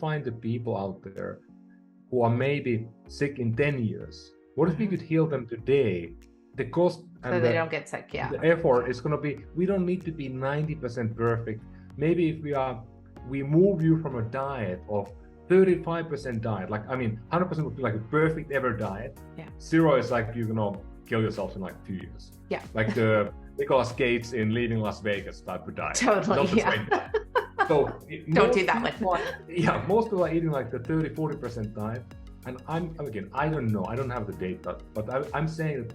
find the people out there who are maybe sick in 10 years. What if we could heal them today? The cost and so they don't get sick, the effort is going to be, we don't need to be 90% perfect. Maybe if we move you from a diet of 35% diet, 100% would be like a perfect ever diet. Yeah. 0 is like you're going to kill yourself in like 2 years. Yeah. Like the Nicolas Cage in Leaving Las Vegas type of diet. Totally, yeah. So don't do that one. Yeah, most people are eating like the 30-40% diet. And I don't know, I don't have the data, but I'm saying that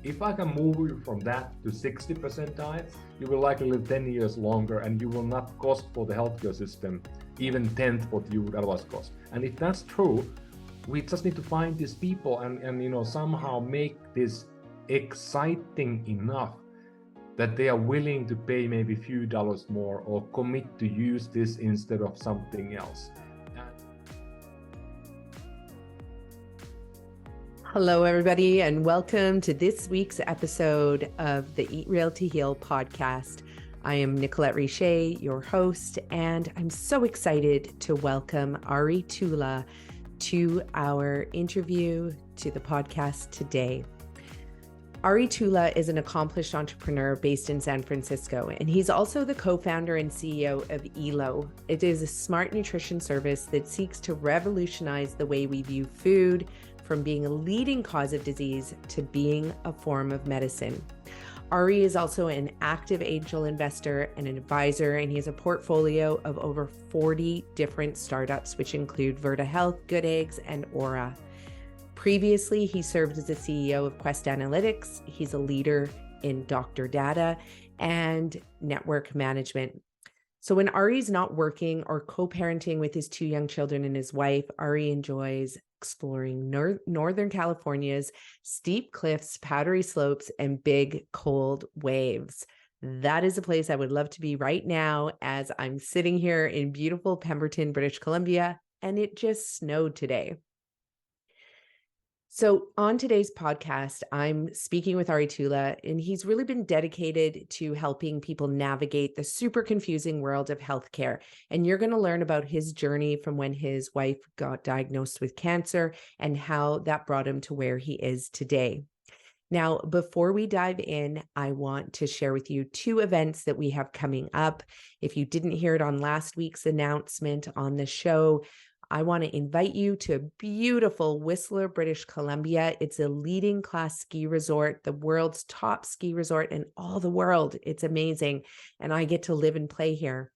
if I can move you from that to 60% diet, you will likely live 10 years longer, and you will not cost for the healthcare system even 10th what you would otherwise cost. And if that's true, we just need to find these people and somehow make this exciting enough that they are willing to pay maybe a few dollars more or commit to use this instead of something else. Hello, everybody, and welcome to this week's episode of the Eat Real to Heal podcast. I am Nicolette Richet, your host, and I'm so excited to welcome Ari Tulla to our interview to the podcast today. Ari Tulla is an accomplished entrepreneur based in San Francisco, and he's also the co-founder and CEO of Elo. It is a smart nutrition service that seeks to revolutionize the way we view food, from being a leading cause of disease to being a form of medicine. Ari is also an active angel investor and an advisor, and he has a portfolio of over 40 different startups, which include Virta Health, Good Eggs, and Ōura. Previously, he served as the CEO of Quest Analytics. He's a leader in doctor data and network management. So when Ari's not working or co-parenting with his 2 young children and his wife, Ari enjoys exploring Northern California's steep cliffs, powdery slopes, and big cold waves. That is a place I would love to be right now, as I'm sitting here in beautiful Pemberton, British Columbia, and it just snowed today. So on today's podcast, I'm speaking with Ari Tulla, and he's really been dedicated to helping people navigate the super confusing world of healthcare. And you're going to learn about his journey from when his wife got diagnosed with cancer and how that brought him to where he is today. Now, before we dive in, I want to share with you 2 events that we have coming up. If you didn't hear it on last week's announcement on the show, I want to invite you to beautiful Whistler, British Columbia. It's a leading class ski resort, the world's top ski resort in all the world. It's amazing. And I get to live and play here.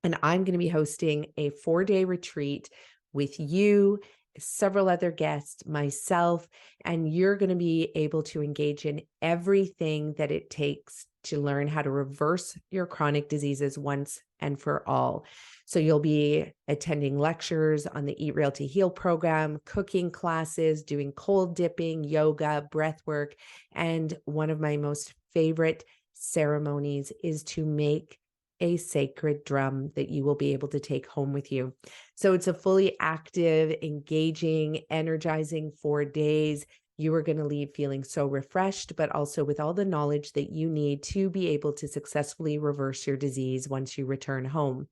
And I'm going to be hosting a 4-day retreat with you, several other guests, myself, and you're going to be able to engage in everything that it takes to learn how to reverse your chronic diseases once and for all. So you'll be attending lectures on the Eat Real to Heal program, cooking classes, doing cold dipping, yoga, breath work, and one of my most favorite ceremonies is to make a sacred drum that you will be able to take home with you. So it's a fully active, engaging, energizing 4 days. You are going to leave feeling so refreshed, but also with all the knowledge that you need to be able to successfully reverse your disease once you return home.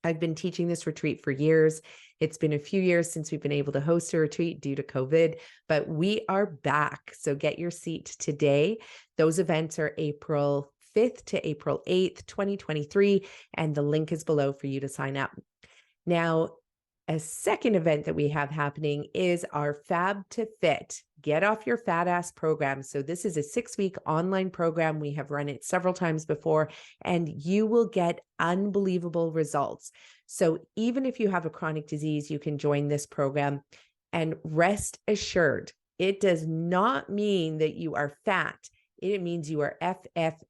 I've been teaching this retreat for years. It's been a few years since we've been able to host a retreat due to COVID, but we are back. So get your seat today. Those events are April 5th to April 8th, 2023, and the link is below for you to sign up. Now, a second event that we have happening is our Fab to Fit, Get Off Your Fat Ass program. So this is a 6-week online program. We have run it several times before, and you will get unbelievable results. So even if you have a chronic disease, you can join this program, and rest assured, it does not mean that you are fat. It means you are F-A-A-T.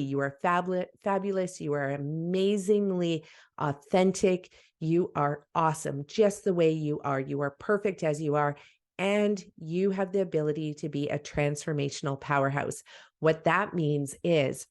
You are fabulous. You are amazingly authentic. You are awesome just the way you are. You are perfect as you are. And you have the ability to be a transformational powerhouse. What that means is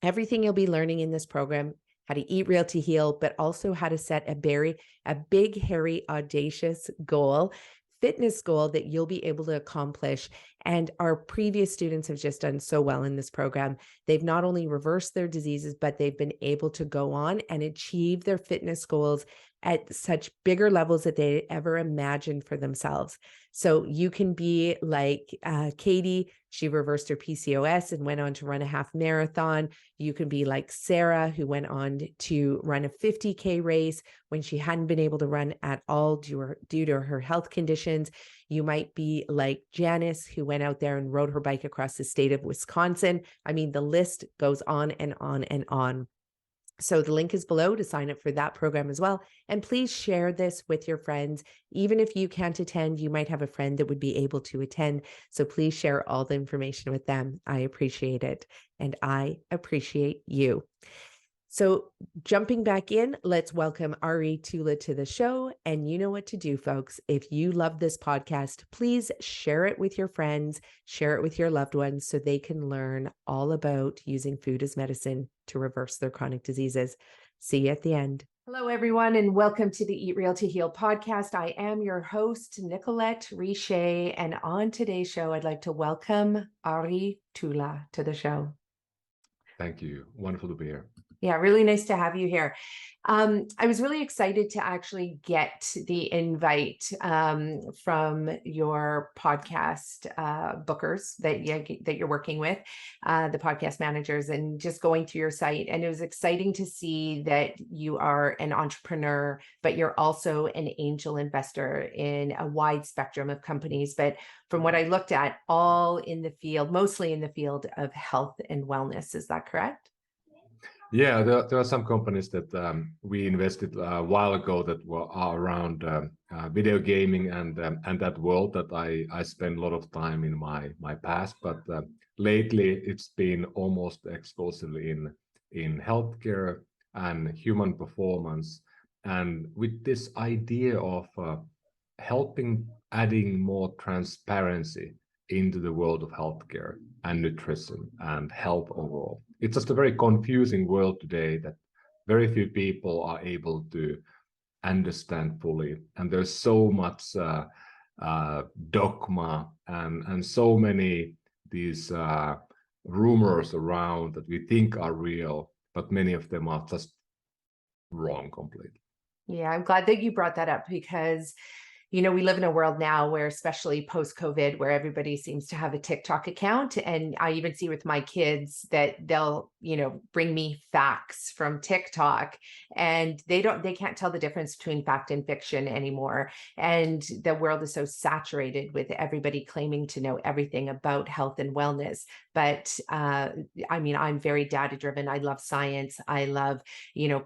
everything you'll be learning in this program, how to eat real to heal, but also how to set a big, hairy, audacious goal fitness goal that you'll be able to accomplish. And our previous students have just done so well in this program. They've not only reversed their diseases, but they've been able to go on and achieve their fitness goals at such bigger levels that they ever imagined for themselves. So you can be like Katie. She reversed her PCOS and went on to run a half marathon. You can be like Sarah, who went on to run a 50K race when she hadn't been able to run at all due to her health conditions. You might be like Janice, who went out there and rode her bike across the state of Wisconsin. I mean, the list goes on and on and on. So the link is below to sign up for that program as well. And please share this with your friends. Even if you can't attend, you might have a friend that would be able to attend. So please share all the information with them. I appreciate it. And I appreciate you. So jumping back in, let's welcome Ari Tulla to the show. And you know what to do, folks. If you love this podcast, please share it with your friends, share it with your loved ones so they can learn all about using food as medicine to reverse their chronic diseases. See you at the end. Hello, everyone, and welcome to the Eat Real to Heal podcast. I am your host, Nicolette Richet, and on today's show, I'd like to welcome Ari Tulla to the show. Thank you. Wonderful to be here. Yeah, really nice to have you here. I was really excited to actually get the invite from your podcast bookers that you're working with, the podcast managers, and just going through your site. And it was exciting to see that you are an entrepreneur, but you're also an angel investor in a wide spectrum of companies. But from what I looked at, all in the field, mostly in the field of health and wellness. Is that correct? Yeah, there are some companies that we invested a while ago that are around video gaming and that world that I spend a lot of time in my past. But lately, it's been almost exclusively in healthcare and human performance, and with this idea of helping adding more transparency into the world of healthcare and nutrition and health overall. It's just a very confusing world today that very few people are able to understand fully. And there's so much dogma and so many these rumors around that we think are real, but many of them are just wrong completely. Yeah, I'm glad that you brought that up because we live in a world now where, especially post-COVID, where everybody seems to have a TikTok account. And I even see with my kids that they'll, bring me facts from TikTok, and they can't tell the difference between fact and fiction anymore. And the world is so saturated with everybody claiming to know everything about health and wellness. But I'm very data driven. I love science. I love,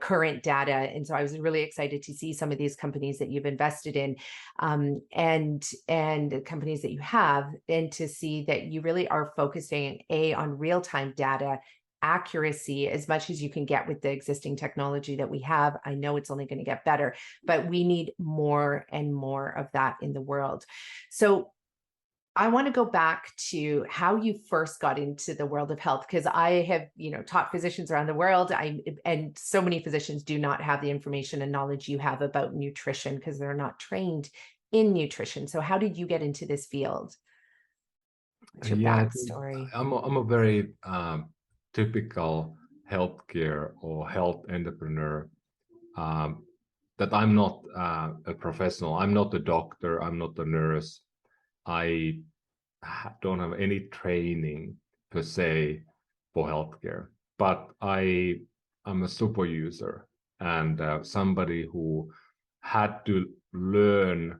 current data. And so I was really excited to see some of these companies that you've invested in. And the companies that you have, and to see that you really are focusing on real-time data accuracy as much as you can get with the existing technology that we have. I know it's only going to get better, but we need more and more of that in the world. So I want to go back to how you first got into the world of health, because I have, taught physicians around the world. And so many physicians do not have the information and knowledge you have about nutrition because they're not trained in nutrition. So how did you get into this field? What's your backstory? I'm a very typical healthcare or health entrepreneur. That I'm not a professional. I'm not a doctor. I'm not a nurse. I don't have any training per se for healthcare, but I'm a super user and somebody who had to learn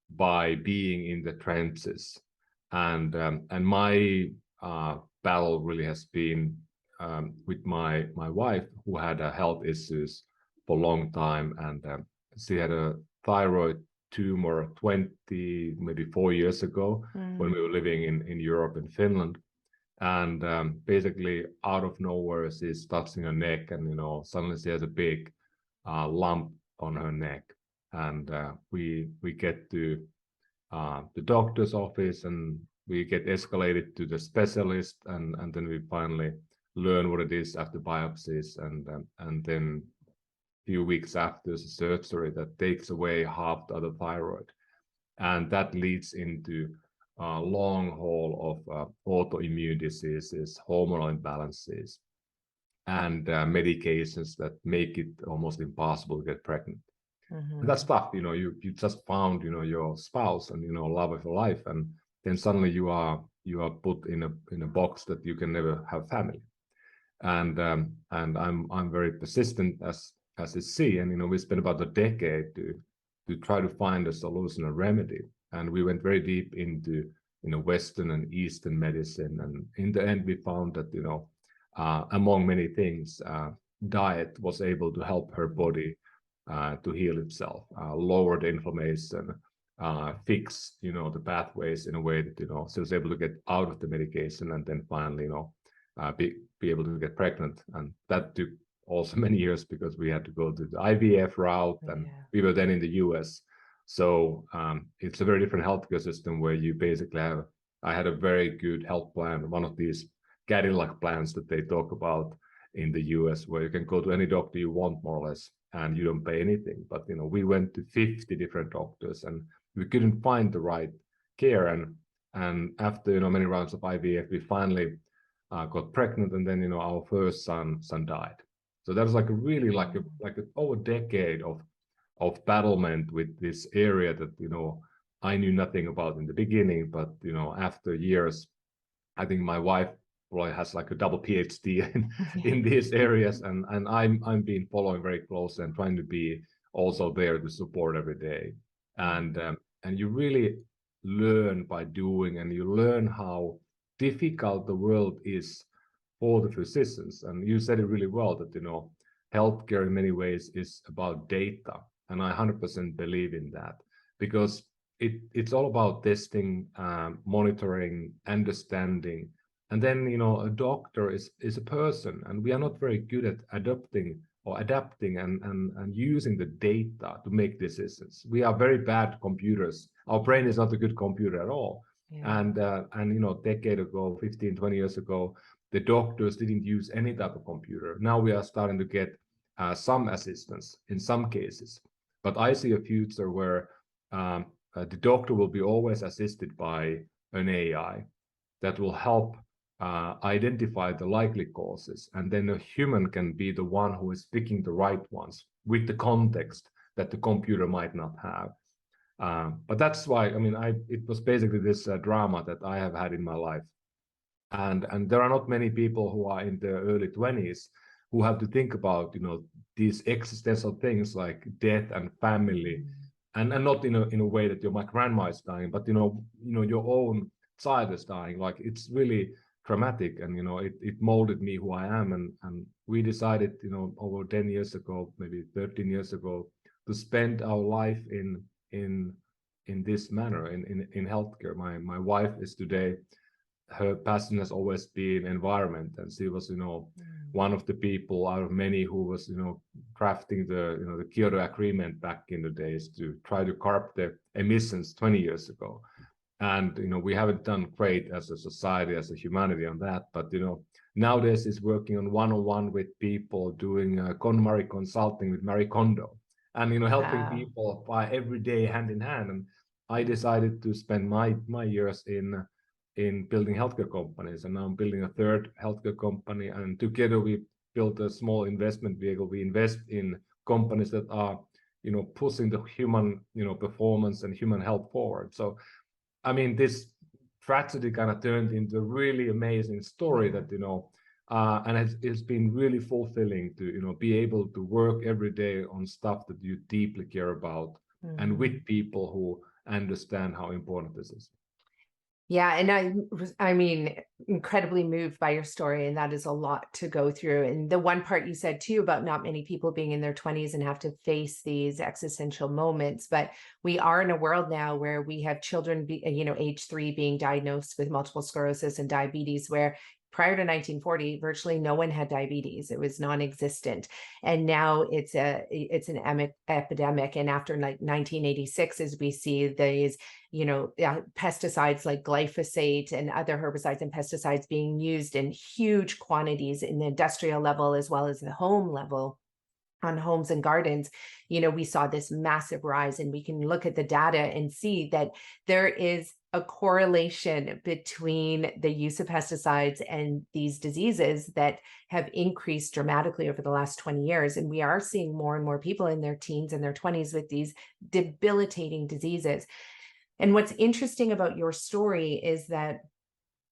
by being in the trenches. And my battle really has been with my wife, who had health issues for a long time, and she had a thyroid tumor 20, maybe 4 years ago, when we were living in Europe and Finland. And basically out of nowhere, she's touching her neck, and suddenly she has a big lump on her neck. And we get to the doctor's office, and we get escalated to the specialist, and then we finally learn what it is after biopsies, and then few weeks after the surgery that takes away half the other thyroid. And that leads into a long haul of autoimmune diseases, hormonal imbalances, and medications that make it almost impossible to get pregnant. And that's tough. You just found your spouse and love of your life, and then suddenly you are put in a box that you can never have family. And I'm very persistent as a C, and we spent about a decade to try to find a solution, a remedy. And we went very deep into Western and Eastern medicine, and in the end we found that among many things, diet was able to help her body to heal itself, lower the inflammation, fix the pathways in a way that she was able to get out of the medication, and then finally be able to get pregnant. And that took also many years because we had to go to the IVF route, and we were then in the US. So it's a very different healthcare system where you basically I had a very good health plan, one of these Cadillac plans that they talk about in the US, where you can go to any doctor you want, more or less, and you don't pay anything. But we went to 50 different doctors, and we couldn't find the right care. And after many rounds of IVF, we finally got pregnant, and then our first son died. So that was like over a decade of battlement with this area that I knew nothing about in the beginning, but after years, I think my wife probably has like a double PhD in these areas, and I'm being following very closely and trying to be also there to support every day. And you really learn by doing, and you learn how difficult the world is for the physicians. And you said it really well that healthcare in many ways is about data, and I 100% believe in that, because it's all about testing, monitoring, understanding. And then a doctor is a person, and we are not very good at adapting and using the data to make decisions. We are very bad computers. Our brain is not a good computer at all. And decade ago, 15, 20 years ago, the doctors didn't use any type of computer. Now we are starting to get some assistance in some cases. But I see a future where the doctor will be always assisted by an AI that will help identify the likely causes, and then a human can be the one who is picking the right ones with the context that the computer might not have. But that's why it was basically this drama that I have had in my life, and there are not many people who are in their early 20s who have to think about these existential things like death and family, and not in a way that my grandma is dying, but your own child is dying. Like, it's really traumatic, and it molded me who I am, and we decided over 10 years ago, maybe 13 years ago, to spend our life in this manner, in healthcare. My wife is today, her passion has always been environment, and she was one of the people out of many who was crafting the Kyoto Agreement back in the days to try to curb the emissions 20 years ago. And we haven't done great as a society, as a humanity on that, but nowadays is working on one-on-one with people, doing KonMari consulting with Marie Kondo, and helping people by every day hand in hand. And I decided to spend my years in building healthcare companies, and now I'm building a third healthcare company, and together we built a small investment vehicle. We invest in companies that are pushing the human performance and human health forward. So this tragedy kind of turned into a really amazing story that and it's been really fulfilling to be able to work every day on stuff that you deeply care about, and with people who understand how important this is. Yeah, and I mean, incredibly moved by your story, and that is a lot to go through. And the one part you said too about not many people being in their 20s and have to face these existential moments, but we are in a world now where we have children, age 3 being diagnosed with multiple sclerosis and diabetes, where prior to 1940, virtually no one had diabetes. It was non-existent. And now it's an epidemic. And after 1986, as we see these, pesticides like glyphosate and other herbicides and pesticides being used in huge quantities in the industrial level as well as the home level, on homes and gardens, we saw this massive rise, and we can look at the data and see that there is a correlation between the use of pesticides and these diseases that have increased dramatically over the last 20 years. And we are seeing more and more people in their teens and their 20s with these debilitating diseases. And what's interesting about your story is that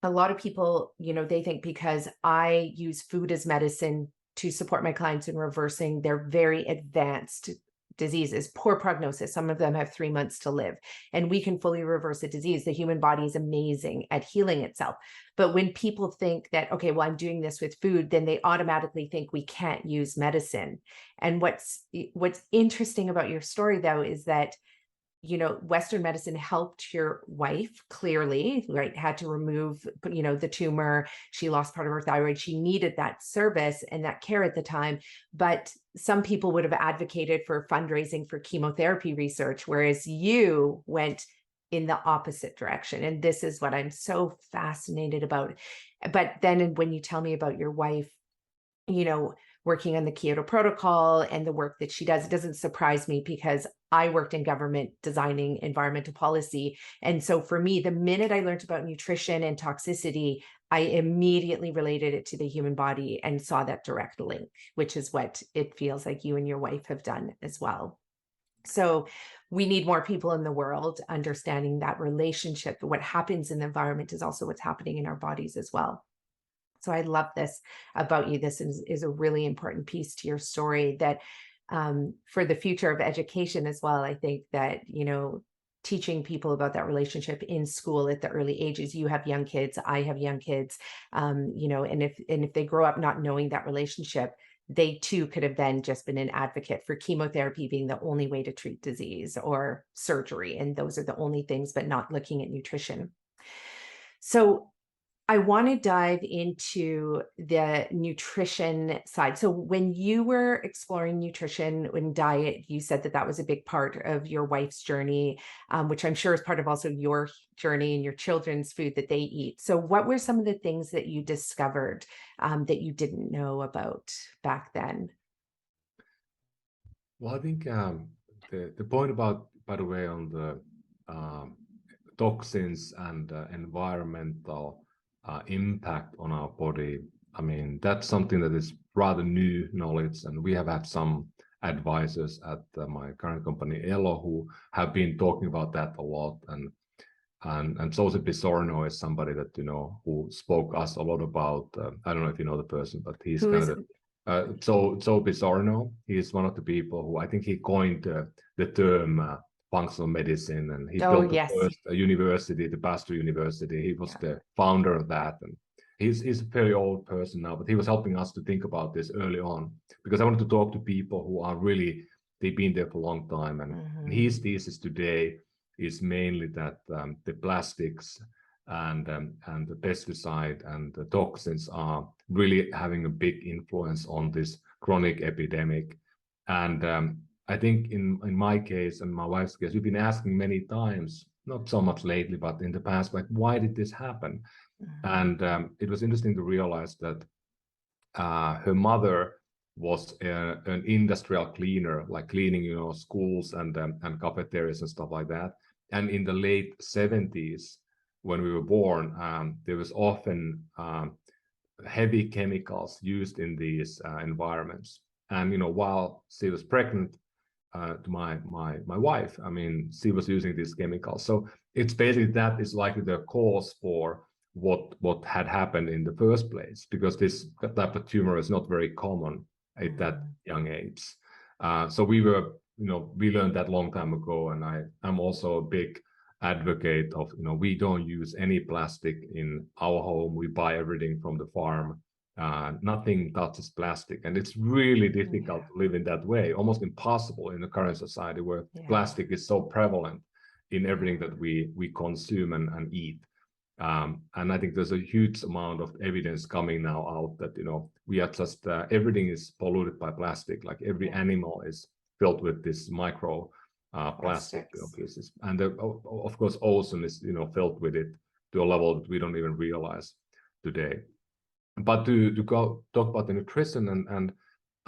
a lot of people, they think because I use food as medicine to support my clients in reversing their very advanced diseases, poor prognosis. Some of them have 3 months to live, and we can fully reverse a disease. The human body is amazing at healing itself. But when people think that, okay, well, I'm doing this with food, then they automatically think we can't use medicine. And what's interesting about your story, though, is that Western medicine helped your wife clearly, right? Had to remove, the tumor. She lost part of her thyroid. She needed that service and that care at the time. But some people would have advocated for fundraising for chemotherapy research, whereas you went in the opposite direction. And this is what I'm so fascinated about. But then when you tell me about your wife, working on the Kyoto Protocol and the work that she does, it doesn't surprise me because I worked in government designing environmental policy. And so for me, the minute I learned about nutrition and toxicity, I immediately related it to the human body and saw that direct link, which is what it feels like you and your wife have done as well. So we need more people in the world understanding that relationship. What happens in the environment is also what's happening in our bodies as well. So I love this about you. This is a really important piece to your story that for the future of education as well, I think that, teaching people about that relationship in school at the early ages. You have young kids, I have young kids, and if they grow up not knowing that relationship, they too could have then just been an advocate for chemotherapy being the only way to treat disease or surgery. And those are the only things, but not looking at nutrition. So I want to dive into the nutrition side. So when you were exploring nutrition and diet, you said that was a big part of your wife's journey, which I'm sure is part of also your journey and your children's food that they eat. So what were some of the things that you discovered that you didn't know about back then? Well, I think the point about, by the way, on the toxins and environmental impact on our body, I mean, that's something that is rather new knowledge, and we have had some advisors at my current company Elo who have been talking about that a lot, and Joseph Pisorno is somebody that who spoke us a lot about. I don't know if you know the person, but he's so Pisorno. He is one of the people who I think he coined the term functional medicine, and he built the first university, the Pasteur University. He was the founder of that, and he's a very old person now, but he was helping us to think about this early on, because I wanted to talk to people who are really, they've been there for a long time, and his thesis today is mainly that the plastics and the pesticide and the toxins are really having a big influence on this chronic epidemic. And I think in my case and my wife's case, we've been asking many times, not so much lately, but in the past, like, why did this happen? And it was interesting to realize that her mother was an industrial cleaner, like cleaning, schools and cafeterias and stuff like that. And in the late 70s, when we were born, there was often heavy chemicals used in these environments. And while she was pregnant to my wife, I mean, she was using these chemicals. So it's basically that is likely the cause for what had happened in the first place, because this type of tumor is not very common at that young age. So we were, we learned that long time ago, and I'm also a big advocate of, we don't use any plastic in our home. We buy everything from the farm. Nothing touches plastic, and it's really difficult to live in that way, almost impossible in the current society where plastic is so prevalent in everything that we consume and eat. And I think there's a huge amount of evidence coming now out that we are just everything is polluted by plastic. Like every animal is filled with this micro plastic pieces, and of course ozone is filled with it to a level that we don't even realize today. But to go talk about the nutrition and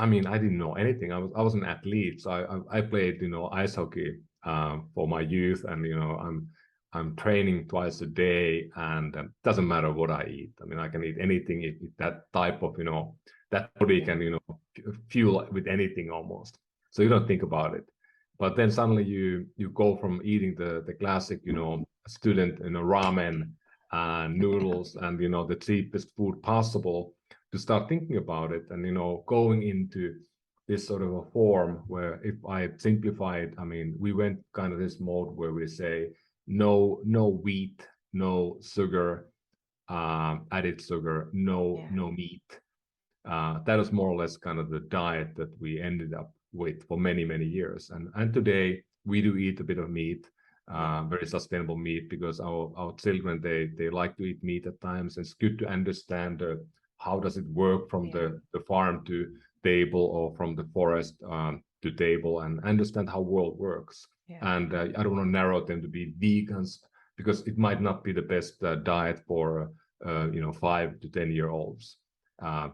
I mean, I didn't know anything. I was an athlete, so I played, ice hockey for my youth, and I'm training twice a day, and doesn't matter what I eat. I mean, I can eat anything if that type of, that body can, fuel with anything almost. So you don't think about it. But then suddenly you go from eating the classic, student, ramen and noodles and, the cheapest food possible, to start thinking about it and, going into this sort of a form where, if I simplify it, I mean, we went kind of this mode where we say no wheat, no sugar, added sugar, no meat. That was more or less kind of the diet that we ended up with for many years. And today we do eat a bit of meat, very sustainable meat, because our children, they like to eat meat at times. It's good to understand how does it work from the farm to table, or from the forest to table, and understand how world works. And I don't want to narrow them to be vegans, because it might not be the best diet for 5 to 10 year olds.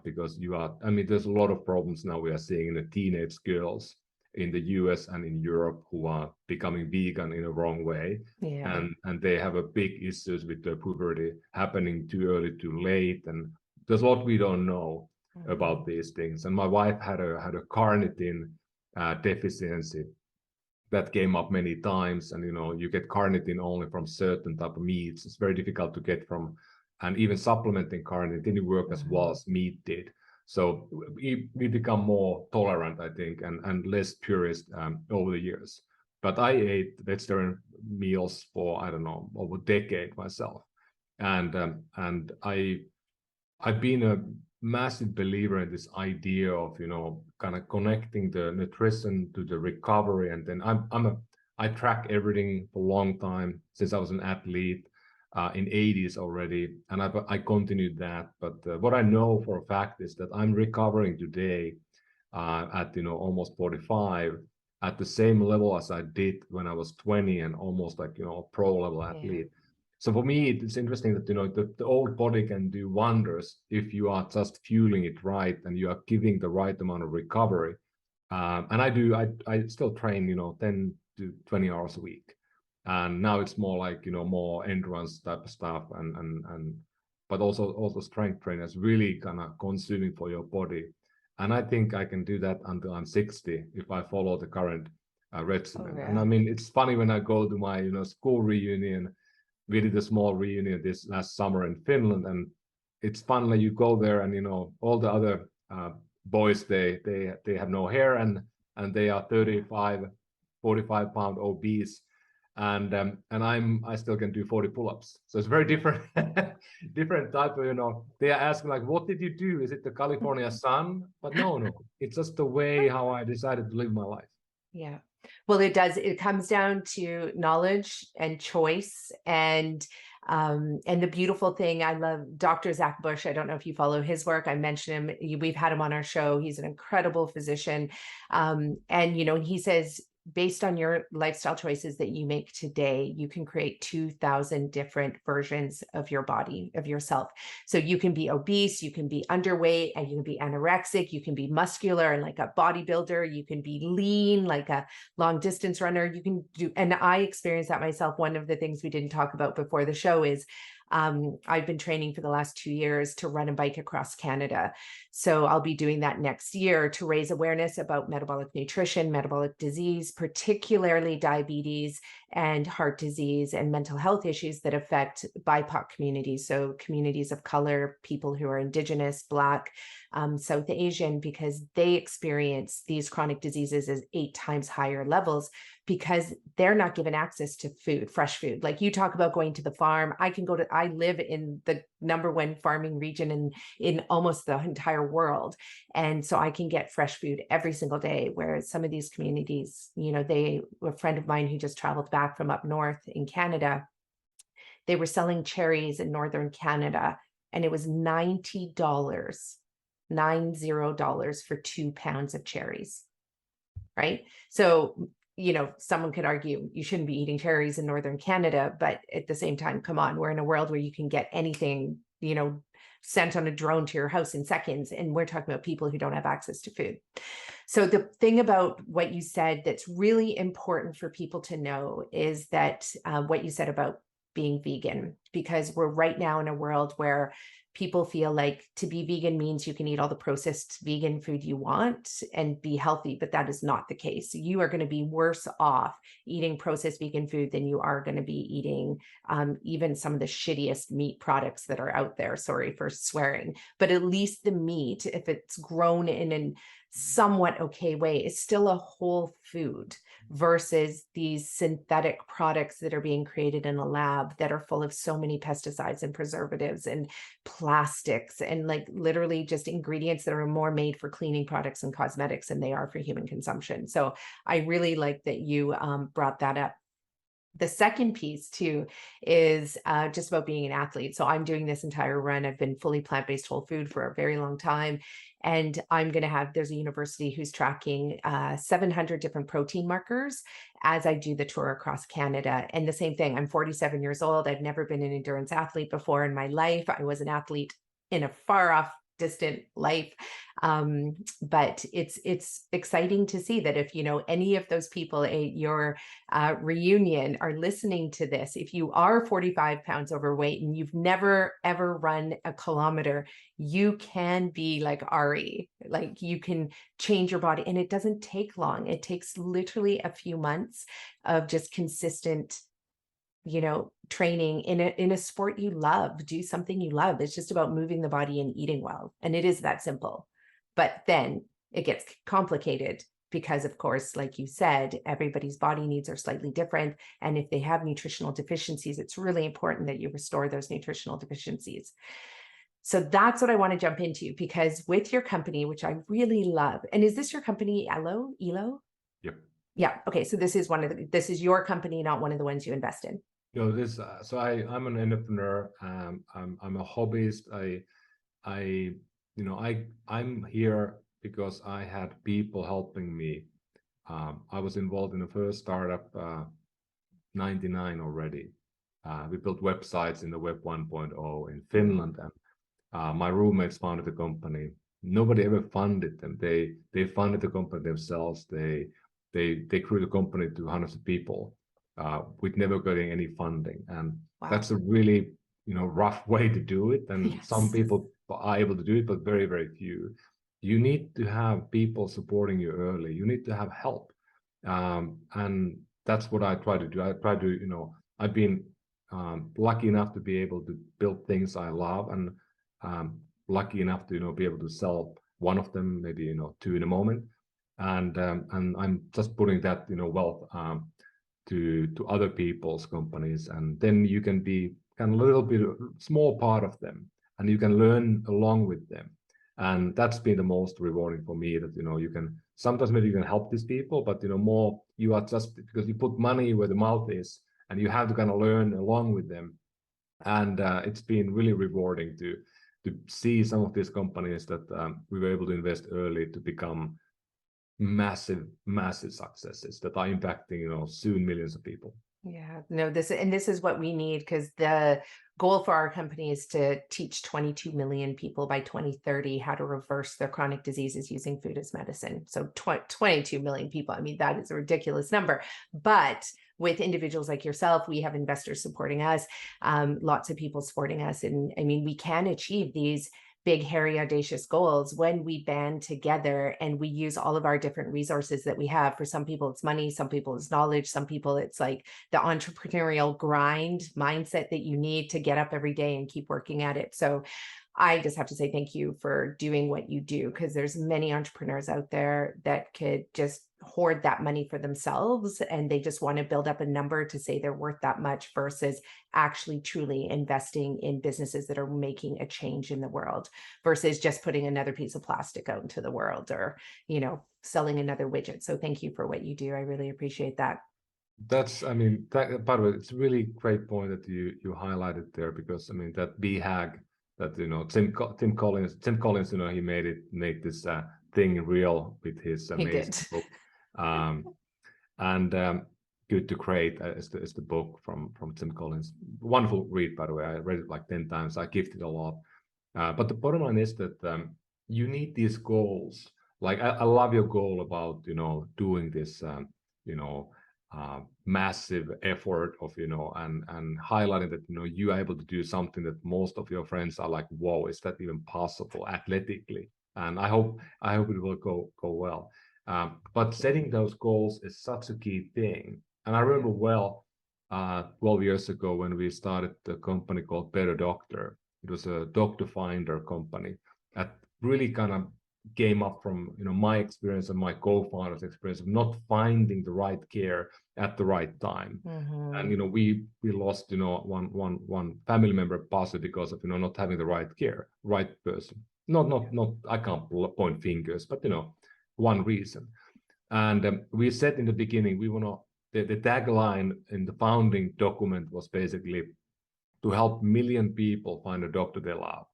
Because there's a lot of problems now we are seeing in the teenage girls in the US and in Europe who are becoming vegan in a wrong way. And they have a big issues with the puberty happening too early, too late. And there's a lot we don't know about these things. And my wife had a carnitine deficiency that came up many times. And, you get carnitine only from certain type of meats. It's very difficult to get from, and even supplementing carnitine didn't work as well as meat did. So we become more tolerant, I think, and less purist over the years. But I ate vegetarian meals for, I don't know, over a decade myself. And I've been a massive believer in this idea of, kind of connecting the nutrition to the recovery. And then I track everything for a long time, since I was an athlete in 80s already, and I continued that. But what I know for a fact is that I'm recovering today at almost 45, at the same level as I did when I was 20, and almost like a pro level athlete. So for me, it's interesting that the old body can do wonders if you are just fueling it right and you are giving the right amount of recovery. And I still train 10 to 20 hours a week. And now it's more like more endurance type of stuff, but also strength training is really kind of consuming for your body. And I think I can do that until I'm 60 if I follow the current regimen. And I mean, it's funny when I go to my school reunion. We did a small reunion this last summer in Finland, and it's fun. Like, you go there, and all the other boys, they have no hair, and they are 35, 45 pound obese. And I still can do 40 pull-ups. So it's very different, different type of, they are asking like, what did you do? Is it the California sun? But no, it's just the way how I decided to live my life. Yeah. Well, it comes down to knowledge and choice. And the beautiful thing, I love Dr. Zach Bush. I don't know if you follow his work. I mentioned him. We've had him on our show. He's an incredible physician. And he says, based on your lifestyle choices that you make today, you can create 2,000 different versions of your body, of yourself. So you can be obese, you can be underweight, and you can be anorexic, you can be muscular and like a bodybuilder, you can be lean, like a long distance runner. You can do, and I experienced that myself. One of the things we didn't talk about before the show is I've been training for the last 2 years to run and bike across Canada. So I'll be doing that next year to raise awareness about metabolic nutrition, metabolic disease, particularly diabetes and heart disease and mental health issues that affect BIPOC communities. So communities of color, people who are Indigenous, Black, South Asian, because they experience these chronic diseases as 8 times higher levels because they're not given access to food, fresh food. Like you talk about going to the farm, I live in the #1 farming region in almost the entire world. And so I can get fresh food every single day. Whereas some of these communities, a friend of mine who just traveled back from up north in Canada, they were selling cherries in northern Canada, and it was $90 for 2 pounds of cherries, right? So someone could argue you shouldn't be eating cherries in northern Canada, but at the same time, come on, we're in a world where you can get anything, sent on a drone to your house in seconds. And we're talking about people who don't have access to food. So the thing about what you said that's really important for people to know is that what you said about being vegan, because we're right now in a world where people feel like to be vegan means you can eat all the processed vegan food you want and be healthy, but that is not the case. You are going to be worse off eating processed vegan food than you are going to be eating even some of the shittiest meat products that are out there. Sorry for swearing, but at least the meat, if it's grown in a somewhat okay way, is still a whole food versus these synthetic products that are being created in a lab that are full of so many pesticides and preservatives and plastics and like literally just ingredients that are more made for cleaning products and cosmetics than they are for human consumption. So I really like that you brought that up. The second piece too is just about being an athlete. So I'm doing this entire run. I've been fully plant-based whole food for a very long time. And I'm going to have, there's a university who's tracking 700 different protein markers as I do the tour across Canada. And the same thing, I'm 47 years old. I've never been an endurance athlete before in my life. I was an athlete in a far off distant life. But it's exciting to see that if, any of those people at your reunion are listening to this, if you are 45 pounds overweight and you've never, ever run a kilometer, you can be like Ari, like you can change your body, and it doesn't take long. It takes literally a few months of just consistent training in a sport you love. Do something you love. It's just about moving the body and eating well. And it is that simple. But then it gets complicated because, of course, like you said, everybody's body needs are slightly different. And if they have nutritional deficiencies, it's really important that you restore those nutritional deficiencies. So that's what I want to jump into, because with your company, which I really love, and is this your company, Elo? Yep. Yeah. Okay. So this is your company, not one of the ones you invest in. I'm an entrepreneur. I'm a hobbyist. I'm here because I had people helping me. I was involved in the first startup, 99 already. We built websites in the Web 1.0 in Finland, and my roommates founded the company. Nobody ever funded them. They funded the company themselves. They grew the company to hundreds of people with never getting any funding, and wow. That's a really rough way to do it. And yes. Some people are able to do it, but very, very few. You need to have people supporting you early. You need to have help, and that's what I try to do. I try to I've been lucky enough to be able to build things I love, and lucky enough to be able to sell one of them, maybe two in a moment, and I'm just putting that wealth to other people's companies, and then you can be kind of a little bit small part of them, and you can learn along with them. And that's been the most rewarding for me, that you can sometimes maybe you can help these people, but more you are just, because you put money where the mouth is, and you have to kind of learn along with them. And it's been really rewarding to see some of these companies that we were able to invest early to become massive successes that are impacting soon millions of people. Yeah, no, this is what we need, because the goal for our company is to teach 22 million people by 2030 how to reverse their chronic diseases using food as medicine. So 22 million people, I mean, that is a ridiculous number. But with individuals like yourself, we have investors supporting us, lots of people supporting us. And I mean, we can achieve these big, hairy, audacious goals when we band together and we use all of our different resources that we have. For some people, it's money. Some people, it's knowledge. Some people, it's like the entrepreneurial grind mindset that you need to get up every day and keep working at it. So I just have to say thank you for doing what you do, because there's many entrepreneurs out there that could just hoard that money for themselves, and they just want to build up a number to say they're worth that much, versus actually truly investing in businesses that are making a change in the world, versus just putting another piece of plastic out into the world, or selling another widget. So thank you for what you do. I really appreciate that. That's, I mean, by the way, it's a really great point that you highlighted there, because I mean that BHAG, that Tim Collins, he made this thing real with his amazing book. And Good to Great is the book from Tim Collins. Wonderful read, by the way. I read it like 10 times. I gifted a lot. But the bottom line is that you need these goals. Like I love your goal about doing this massive effort of and highlighting that you are able to do something that most of your friends are like, whoa, is that even possible athletically? And I hope it will go well. But setting those goals is such a key thing. And I remember well 12 years ago when we started the company called Better Doctor. It was a doctor finder company that really kind of came up from my experience and my co-founder's experience of not finding the right care at the right time. And we lost one family member possibly because of not having the right care, right person. Not I can't point fingers, but one reason. And we said in the beginning we want to. The tagline in the founding document was basically to help 1 million people find a doctor they love.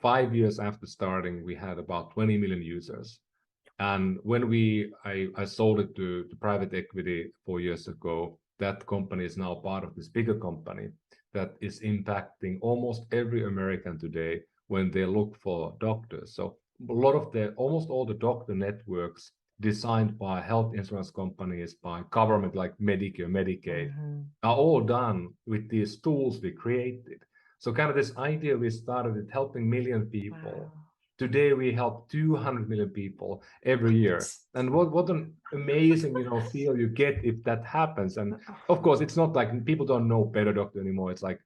5 years after starting, we had about 20 million users. And when I sold it to private equity 4 years ago, that company is now part of this bigger company that is impacting almost every American today when they look for doctors. So a lot of almost all the doctor networks designed by health insurance companies, by government like Medicare, Medicaid, are all done with these tools we created. So kind of this idea we started with helping 1 million people. Wow. Today we help 200 million people every year. And what an amazing feel you get if that happens. And of course, it's not like people don't know Better Doctor anymore. It's like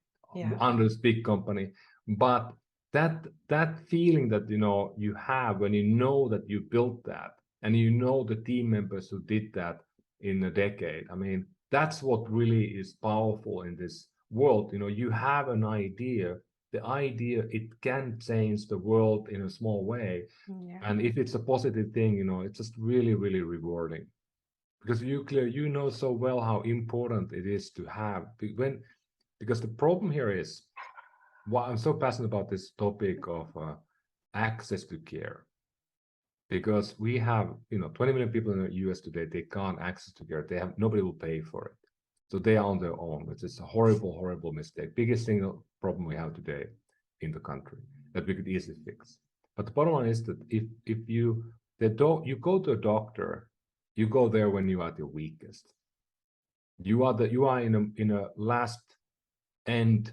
under this big company. But that feeling that you have when that you built that, and the team members who did that in a decade. I mean, that's what really is powerful in this world. You have an idea. The idea, it can change the world in a small way. And if it's a positive thing, it's just really, really rewarding. Because you know so well how important it is to have, because the problem here is, why I'm so passionate about this topic of access to care. Because we have 20 million people in the US today, they can't access to care. Nobody will pay for it. So they are on their own, which is a horrible, horrible mistake. Biggest single problem we have today in the country that we could easily fix. But the bottom line is that if you go to a doctor, you go there when you are at your weakest. You are in a last end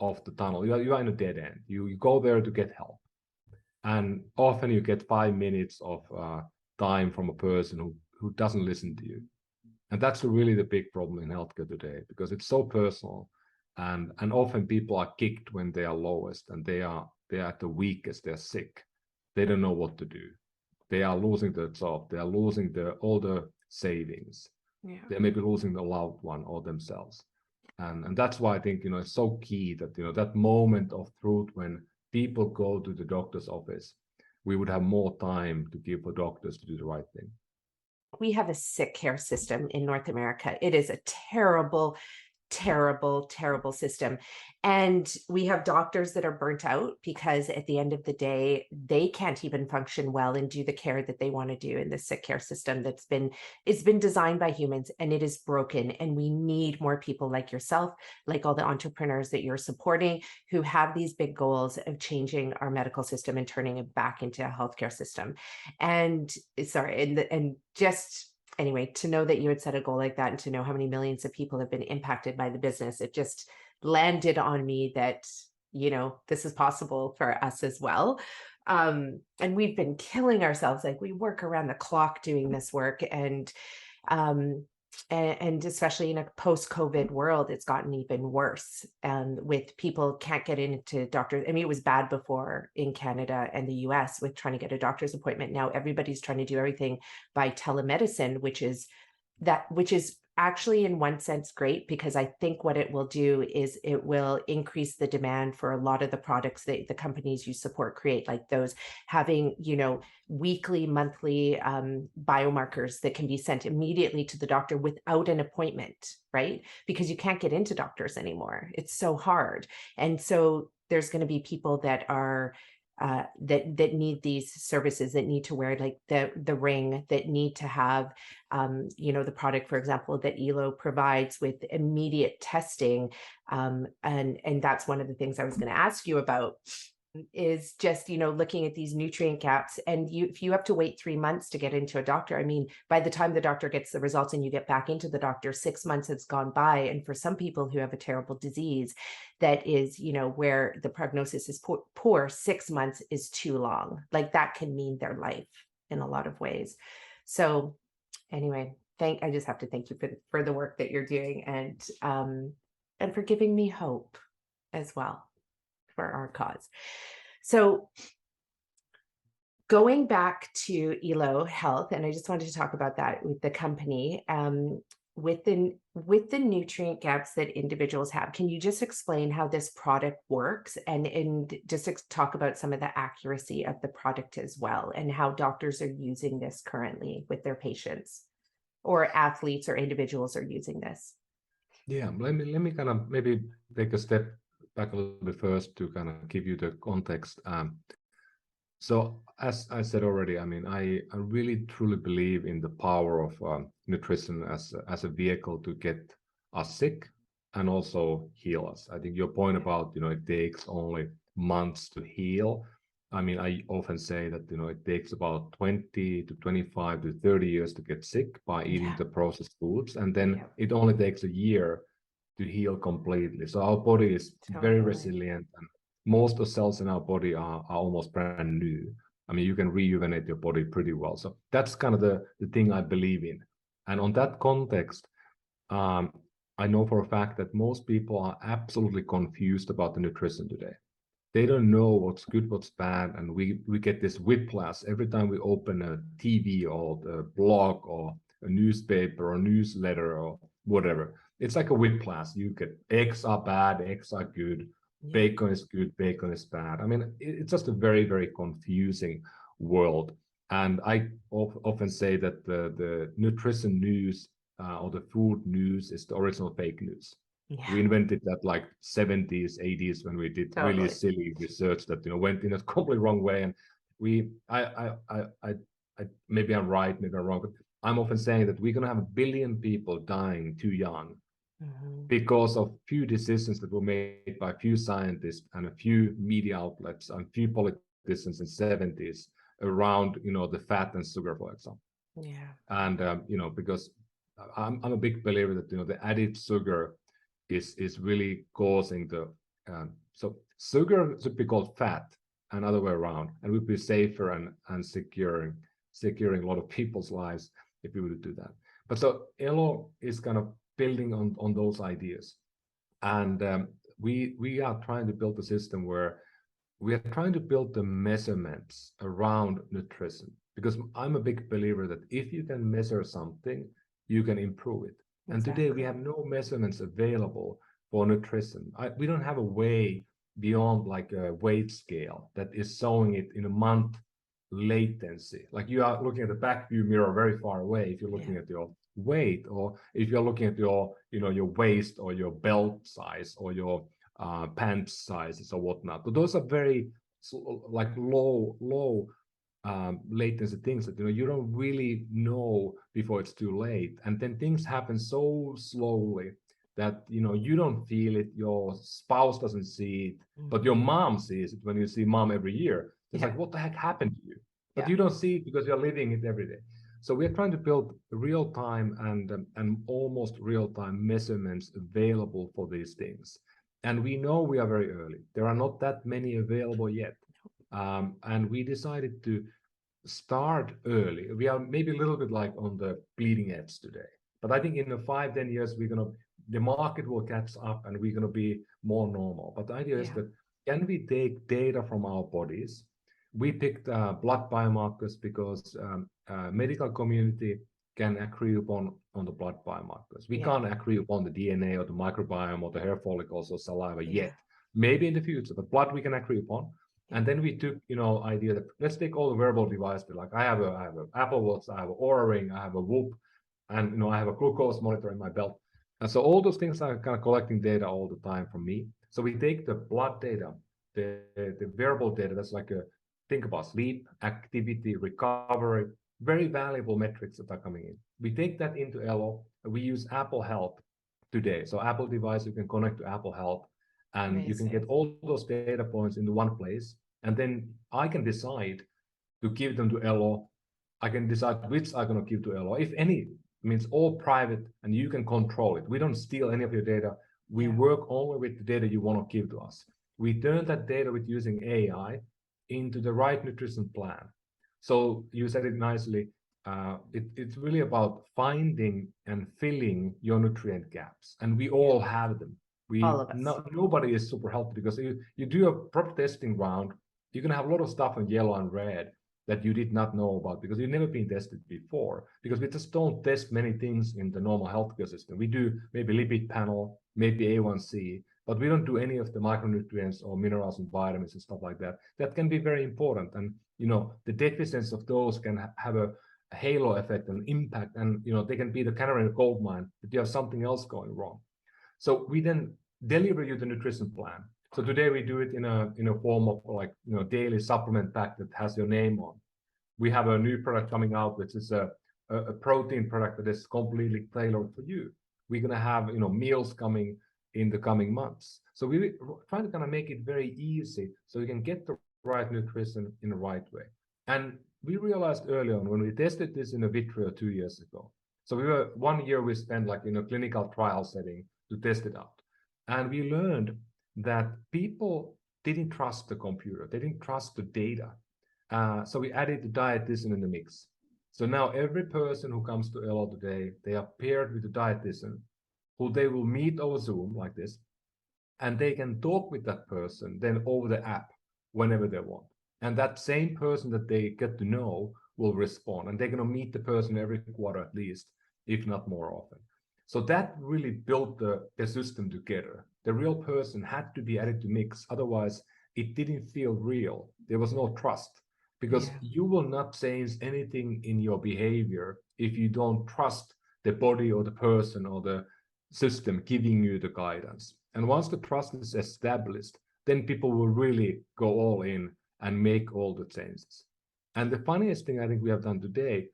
of the tunnel. You are in a dead end. You go there to get help. And often you get 5 minutes of time from a person who doesn't listen to you. And that's really the big problem in healthcare today, because it's so personal. And often people are kicked when they are lowest, and they are at the weakest, they're sick. They don't know what to do. They are losing their job. They are losing all the savings. They may be losing the loved one or themselves. And that's why I think, it's so key that, that moment of truth when people go to the doctor's office, we would have more time to give for doctors to do the right thing. We have a sick care system in North America. It is a terrible, terrible, terrible system. And we have doctors that are burnt out because at the end of the day, they can't even function well and do the care that they want to do in the sick care system it's been designed by humans, and it is broken. And we need more people like yourself, like all the entrepreneurs that you're supporting, who have these big goals of changing our medical system and turning it back into a healthcare system. And anyway, to know that you had set a goal like that, and to know how many millions of people have been impacted by the business, it just landed on me that, this is possible for us as well. And we've been killing ourselves. Like, we work around the clock doing this work. And especially in a post-COVID world, it's gotten even worse. And with people can't get into doctors. I mean, it was bad before in Canada and the US with trying to get a doctor's appointment. Now everybody's trying to do everything by telemedicine, which is actually in one sense great, because I think what it will do is it will increase the demand for a lot of the products that the companies you support create, like those having, weekly, monthly biomarkers that can be sent immediately to the doctor without an appointment, right? Because you can't get into doctors anymore. It's so hard. And so there's going to be people that are that need these services, that need to wear like the ring, that need to have the product, for example, that Elo provides with immediate testing. And that's one of the things I was going to ask you about, is just looking at these nutrient gaps. And if you have to wait 3 months to get into a doctor, I mean, by the time the doctor gets the results and you get back into the doctor, 6 months has gone by. And for some people who have a terrible disease that is where the prognosis is poor, 6 months is too long. Like that can mean their life in a lot of ways. So anyway, I just have to thank you for the work that you're doing, and for giving me hope as well for our cause. So going back to Elo Health, and I just wanted to talk about that with the company, with the nutrient gaps that individuals have. Can you just explain how this product works, and just talk about some of the accuracy of the product as well, and how doctors are using this currently with their patients, or athletes or individuals are using this? Yeah, let me kind of maybe take a step back a little bit first to kind of give you the context. So as I said already, I mean, I really truly believe in the power of nutrition as a vehicle to get us sick and also heal us. I think your point about, it takes only months to heal. I mean, I often say that, it takes about 20 to 25 to 30 years to get sick by eating the processed foods. And then it only takes a year to heal completely. So our body is very resilient, and most of the cells in our body are almost brand new. I mean, you can rejuvenate your body pretty well. So that's kind of the thing I believe in. And on that context, I know for a fact that most people are absolutely confused about the nutrition today. They don't know what's good, what's bad, and we get this whiplash every time we open a TV or a blog or a newspaper or newsletter or whatever. It's like a whiplash. You get eggs are bad, eggs are good, bacon is good, bacon is bad. I mean, it's just a very, very confusing world. And I often say that the nutrition news or the food news is the original fake news. We invented that like 70s, 80s when we did really silly research that went in a completely wrong way. And maybe I'm right, maybe I'm wrong, but I'm often saying that we're going to have 1 billion people dying too young because of few decisions that were made by a few scientists and a few media outlets and few politicians in 70s around the fat and sugar, for example. And because I'm a big believer that the added sugar is really causing the so sugar should be called fat and other way around, and would be safer and securing a lot of people's lives if we would do that. But so Elo is kind of building on those ideas, and we are trying to build a system where we are trying to build the measurements around nutrition, because I'm a big believer that if you can measure something, you can improve it. And today we have no measurements available for nutrition. We don't have a way beyond like a weight scale that is showing it in a month latency. Like you are looking at the back view mirror very far away if you're looking at your weight, or if you're looking at your your waist or your belt size or your pants sizes or whatnot. But those are very like low latency things that you don't really know before it's too late, and then things happen so slowly that you don't feel it, your spouse doesn't see it, but your mom sees it when you see mom every year. It's like, what the heck happened to you? But you don't see it because you're living it every day. So we're trying to build real-time and almost real-time measurements available for these things. And we know we are very early. There are not that many available yet. And we decided to start early. We are maybe a little bit like on the bleeding edge today. But I think in the 5-10 years, the market will catch up and we're going to be more normal. But the idea is that, can we take data from our bodies? We picked blood biomarkers because medical community can agree upon the blood biomarkers. We can't agree upon the DNA or the microbiome or the hair follicles or saliva yet. Maybe in the future, but blood we can agree upon. And then we took, idea that let's take all the wearable devices. Like I have a Apple Watch, I have an Ōura ring, I have a Whoop, and I have a glucose monitor in my belt. And so all those things are kind of collecting data all the time from me. So we take the blood data, the wearable data, that's like think about sleep, activity, recovery, very valuable metrics that are coming in. We take that into Elo, we use Apple Health today. So Apple device, you can connect to Apple Health, and you can get all those data points into one place. And then I can decide to give them to Elo. I can decide which I'm going to give to Elo, if any. Means all private, and you can control it. We don't steal any of your data. We work only with the data you want to give to us. We turn that data with using AI into the right nutrition plan. So you said it nicely. It's really about finding and filling your nutrient gaps, and we all have them. All of us. Nobody is super healthy, because you do a proper testing round, you're going to have a lot of stuff in yellow and red that you did not know about because you've never been tested before, because we just don't test many things in the normal healthcare system. We do maybe lipid panel, maybe A1C, but we don't do any of the micronutrients or minerals and vitamins and stuff like that. That can be very important. And, the deficiency of those can have a halo effect and impact. And, they can be the canary in the gold mine if you have something else going wrong. So we then deliver you the nutrition plan. So today we do it in a form of like daily supplement pack that has your name on. We have a new product coming out, which is a protein product that is completely tailored for you. We're gonna have meals coming in the coming months. So we try to kind of make it very easy so you can get the right nutrition in the right way. And we realized early on when we tested this in a vitro 2 years ago. So 1 year we spent like in a clinical trial setting to test it out, and we learned that people didn't trust the computer. They didn't trust the data. So we added the dietitian in the mix. So now every person who comes to Elo today, they are paired with a dietitian who they will meet over Zoom like this, and they can talk with that person then over the app whenever they want. And that same person that they get to know will respond, and they're going to meet the person every quarter at least, if not more often. So that really built the system together. The real person had to be added to mix. Otherwise, it didn't feel real. There was no trust, because you will not change anything in your behavior if you don't trust the body or the person or the system giving you the guidance. And once the trust is established, then people will really go all in and make all the changes. And the funniest thing I think we have done today,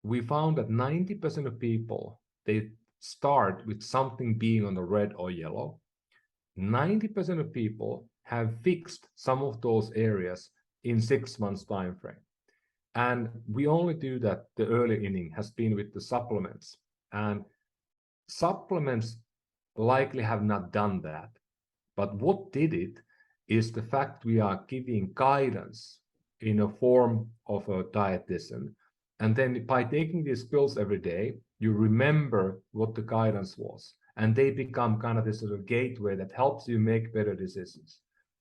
we found that 90% of people, they start with something being on the red or yellow. 90% of people have fixed some of those areas in 6 months time frame. And we only do that, the early inning has been with the supplements. And supplements likely have not done that. But what did it is the fact we are giving guidance in a form of a dietitian. And then by taking these pills every day, you remember what the guidance was. And they become kind of this sort of gateway that helps you make better decisions.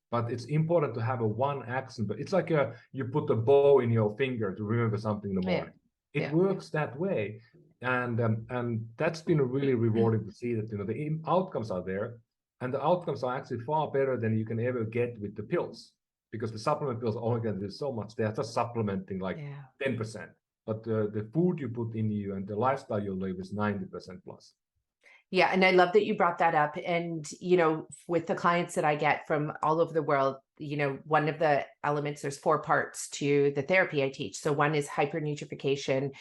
But it's important to have a one action, but it's like you put a bow in your finger to remember something in the morning. It works that way. And that's been really rewarding to see that the outcomes are there, and the outcomes are actually far better than you can ever get with the pills, because the supplement pills only can do so much. They are just supplementing like 10%, but the food you put in you and the lifestyle you live is 90% plus. Yeah. And I love that you brought that up. And, with the clients that I get from all over the world, one of the elements, there's 4 parts to the therapy I teach. So one is hypernutrification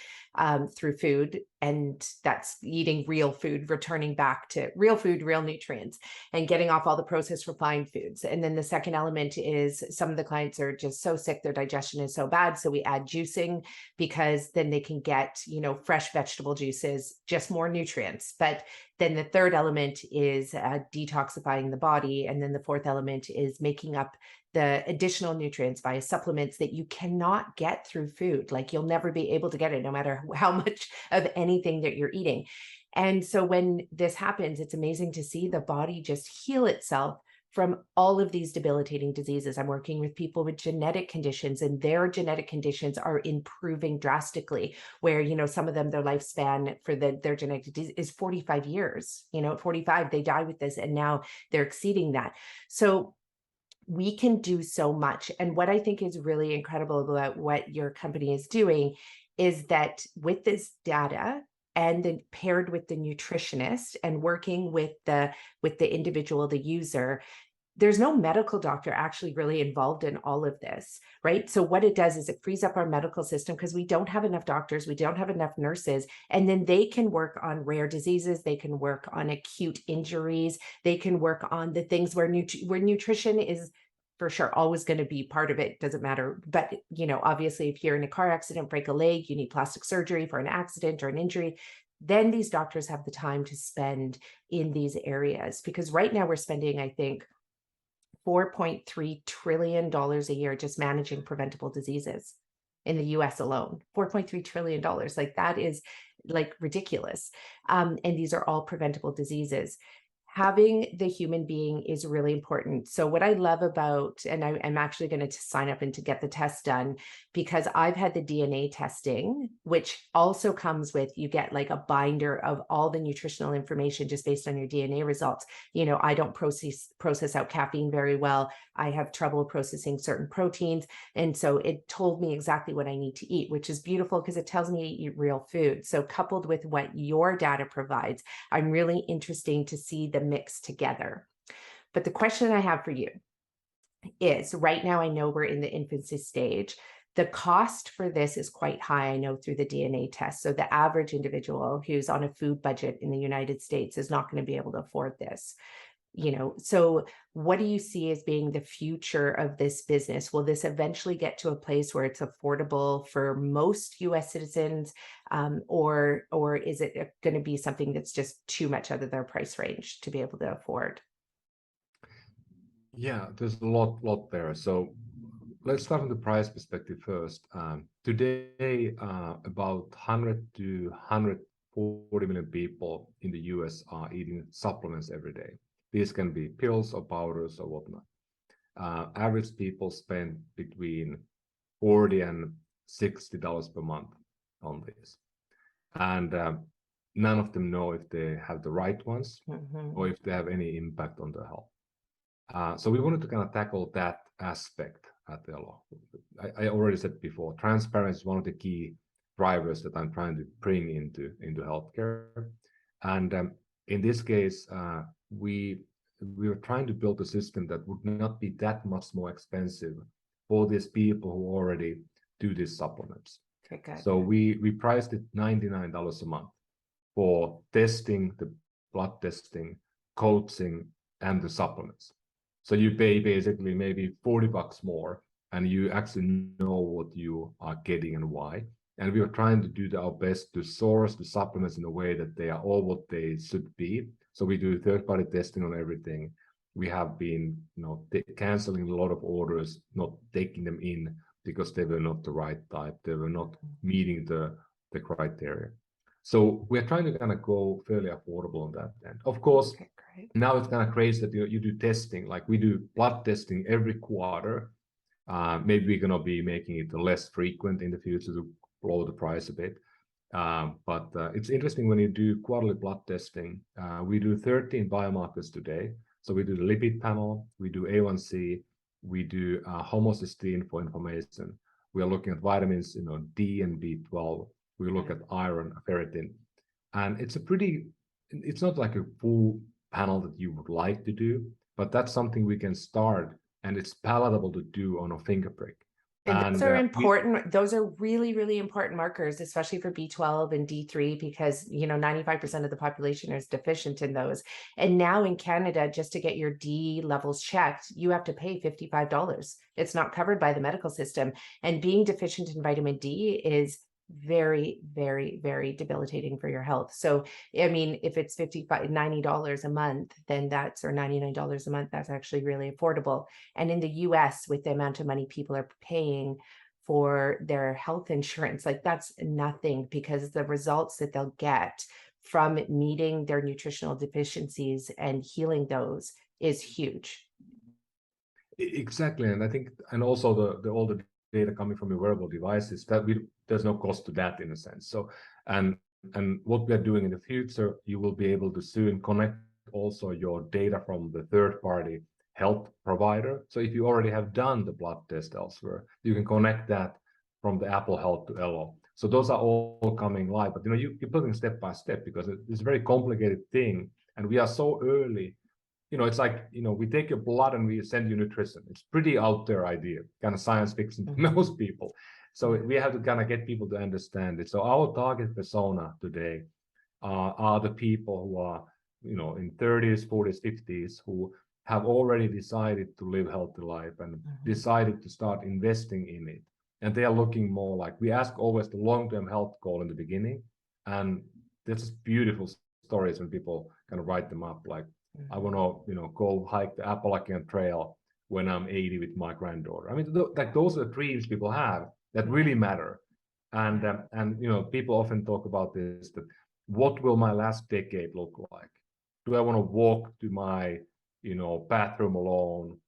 through food, and that's eating real food, returning back to real food, real nutrients, and getting off all the processed refined foods. And then the second element is some of the clients are just so sick, their digestion is so bad. So we add juicing, because then they can get, fresh vegetable juices, just more nutrients. But then the third element is detoxifying the body. And then the fourth element is making up the additional nutrients via supplements that you cannot get through food. Like you'll never be able to get it no matter how much of anything that you're eating. And so when this happens, it's amazing to see the body just heal itself from all of these debilitating diseases. I'm working with people with genetic conditions, and their genetic conditions are improving drastically, where, some of them, their lifespan for their genetic disease is 45 years. At 45, they die with this, and now they're exceeding that. So we can do so much. And what I think is really incredible about what your company is doing is that with this data, and then paired with the nutritionist and working with the individual, the user, there's no medical doctor actually really involved in all of this, right? So what it does is it frees up our medical system because we don't have enough doctors, we don't have enough nurses, and then they can work on rare diseases, they can work on acute injuries, they can work on the things where nutrition is for sure always going to be part of it, doesn't matter. But, you know, obviously if you're in a car accident, break a leg, you need plastic surgery for an accident or an injury, then these doctors have the time to spend in these areas. Because right now we're spending, I think, $4.3 trillion a year just managing preventable diseases in the US alone. $4.3 trillion. Like, that is like ridiculous. And these are all preventable diseases. Having the human being is really important. So what I love about, and I'm actually going to sign up and to get the test done, because I've had the DNA testing, which also comes with, you get like a binder of all the nutritional information just based on your DNA results. You know, I don't process out caffeine very well. I have trouble processing certain proteins. And so it told me exactly what I need to eat, which is beautiful because it tells me to eat real food. So coupled with what your data provides, I'm really interested to see the mix together. But the question I have for you is, right now I know we're in the infancy stage. The cost for this is quite high, I know, through the DNA test. So the average individual who's on a food budget in the United States is not going to be able to afford this. You know, so what do you see as being the future of this business? Will this eventually get to a place where it's affordable for most US citizens, or is it going to be something that's just too much out of their price range to be able to afford? Yeah, there's a lot there. So let's start from the price perspective first. Today, about 100 to 140 million people in the US are eating supplements every day. These can be pills or powders or whatnot. Average people spend between $40 and $60 per month on this. And none of them know if they have the right ones or if they have any impact on their health. So we wanted to kind of tackle that aspect at Elo. I already said before, transparency is one of the key drivers that I'm trying to bring into healthcare. And in this case, we were trying to build a system that would not be that much more expensive for these people who already do these supplements. Okay, so we priced it $99 a month for testing, the blood testing, coaching, and the supplements. So you pay basically maybe $40 more, and you actually know what you are getting and why. And we are trying to do our best to source the supplements in a way that they are all what they should be. So we do third-party testing on everything. We have been, canceling a lot of orders, not taking them in because they were not the right type. They were not meeting the criteria. So we're trying to kind of go fairly affordable on that end. Of course, now it's kind of crazy that you do testing, like we do blood testing every quarter. Maybe we're going to be making it less frequent in the future to blow the price a bit. But it's interesting when you do quarterly blood testing. We do 13 biomarkers today. So we do the lipid panel, we do A1C, we do homocysteine for inflammation. We are looking at vitamins, D and B12. We look at iron, ferritin, and it's not like a full panel that you would like to do, but that's something we can start, and it's palatable to do on a finger prick. And those are important. Those are really, really important markers, especially for B12 and D3, because 95% of the population is deficient in those. And now in Canada, just to get your D levels checked, you have to pay $55. It's not covered by the medical system. And being deficient in vitamin D is very, very, very debilitating for your health. So, I mean, if it's $90 a month, then or $99 a month, that's actually really affordable. And in the US, with the amount of money people are paying for their health insurance, like that's nothing, because the results that they'll get from meeting their nutritional deficiencies and healing those is huge. Exactly. And I think, and also all the data coming from your wearable devices, that there's no cost to that in a sense. So, and what we are doing in the future, you will be able to soon connect also your data from the third-party health provider. So if you already have done the blood test elsewhere, you can connect that from the Apple Health to Elo. So those are all coming live, but you're putting step by step, because it's a very complicated thing, and we are so early it's like, we take your blood and we send you nutrition. It's pretty out there idea, kind of science fiction to most people. So we have to kind of get people to understand it. So our target persona today are the people who are, in 30s, 40s, 50s, who have already decided to live healthy life and decided to start investing in it. And they are looking more like, we ask always the long-term health goal in the beginning. And there's beautiful stories when people kind of write them up, like, I want to, go hike the Appalachian Trail when I'm 80 with my granddaughter. I mean, like those are the dreams people have that really matter. And people often talk about this, that what will my last decade look like? Do I want to walk to my, bathroom alone?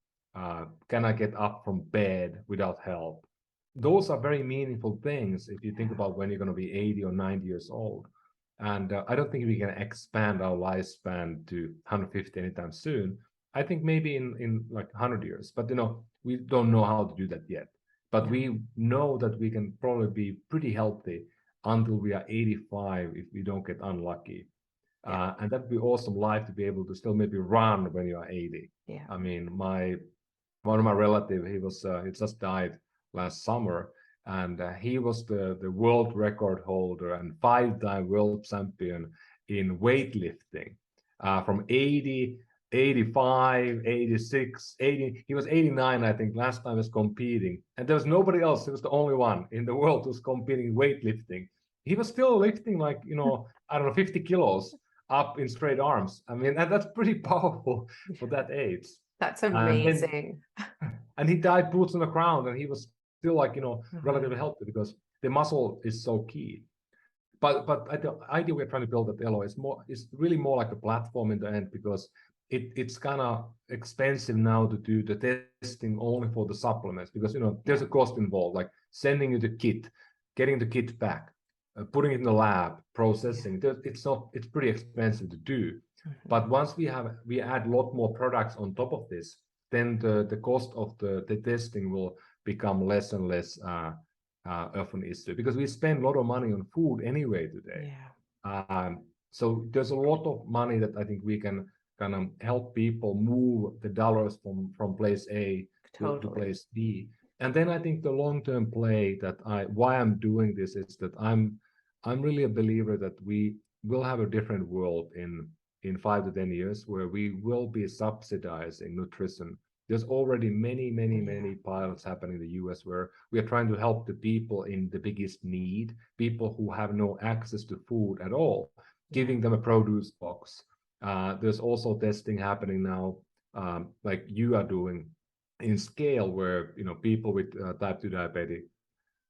Can I get up from bed without help? Those are very meaningful things if you think about when you're going to be 80 or 90 years old. And I don't think we can expand our lifespan to 150 anytime soon. I think maybe in like 100 years, but we don't know how to do that yet. But we know that we can probably be pretty healthy until we are 85 if we don't get unlucky. And that'd be awesome life to be able to still maybe run when you are 80. Yeah. I mean, one of my relatives, he just died last summer, and he was the world record holder and 5-time world champion in weightlifting from 80, 85, 86, 80. He was 89, I think, last time he was competing. And there was nobody else. He was the only one in the world who was competing in weightlifting. He was still lifting like, I don't know, 50 kilos up in straight arms. I mean, that's pretty powerful for that age. That's amazing. And he died boots on the ground, and he was still like, relatively healthy because the muscle is so key. But the idea we're trying to build at Elo is really more like a platform in the end, because it's kind of expensive now to do the testing only for the supplements, because there's a cost involved, like sending you the kit, getting the kit back, putting it in the lab, processing. It's pretty expensive to do. But once we add a lot more products on top of this, then the cost of the testing will become less and less of an issue, because we spend a lot of money on food anyway today. So there's a lot of money that I think we can kind of help people move the dollars from place A to place B. And then I think the long-term play why I'm doing this is that I'm really a believer that we will have a different world in 5 to 10 years, where we will be subsidizing nutrition. There's already many pilots happening in the US where we are trying to help the people in the biggest need, people who have no access to food at all, giving them a produce box. There's also testing happening now, like you are doing in scale, where people with type 2 diabetes,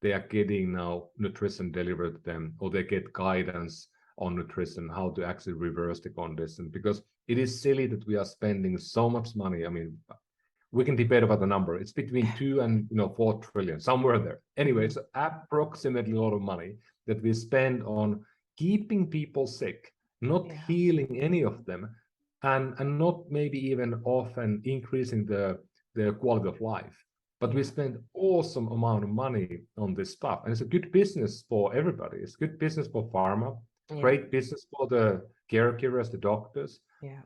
they are getting now nutrition delivered to them, or they get guidance on nutrition, how to actually reverse the condition, because it is silly that we are spending so much money. I mean, we can debate about the number. It's between 2 and 4 trillion, somewhere there. Anyway, it's approximately a lot of money that we spend on keeping people sick, not healing any of them, and not maybe even often increasing the quality of life. But we spend awesome amount of money on this stuff, and it's a good business for everybody. It's good business for pharma, great business for the caregivers, the doctors,